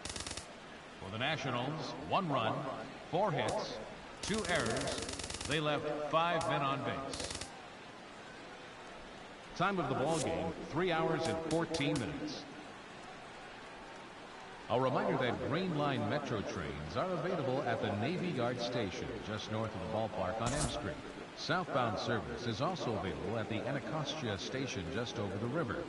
For the Nationals, 1 run, 4 hits, 2 errors. They left 5 men on base. Time of the ball game, 3 hours and 14 minutes. A reminder that Green Line Metro trains are available at the Navy Yard Station just north of the ballpark on M Street. Southbound service is also available at the Anacostia Station just over the river.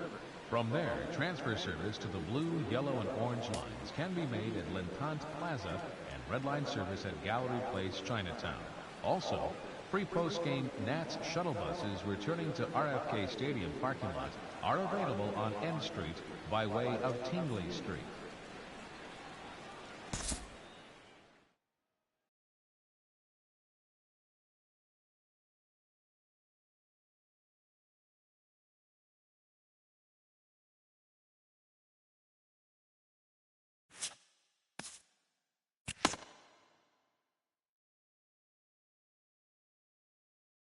From there, transfer service to the blue, yellow, and orange lines can be made at L'Entente Plaza and Red Line service at Gallery Place, Chinatown. Also, free post-game Nats shuttle buses returning to RFK Stadium parking lot are available on N Street by way of Tingley Street.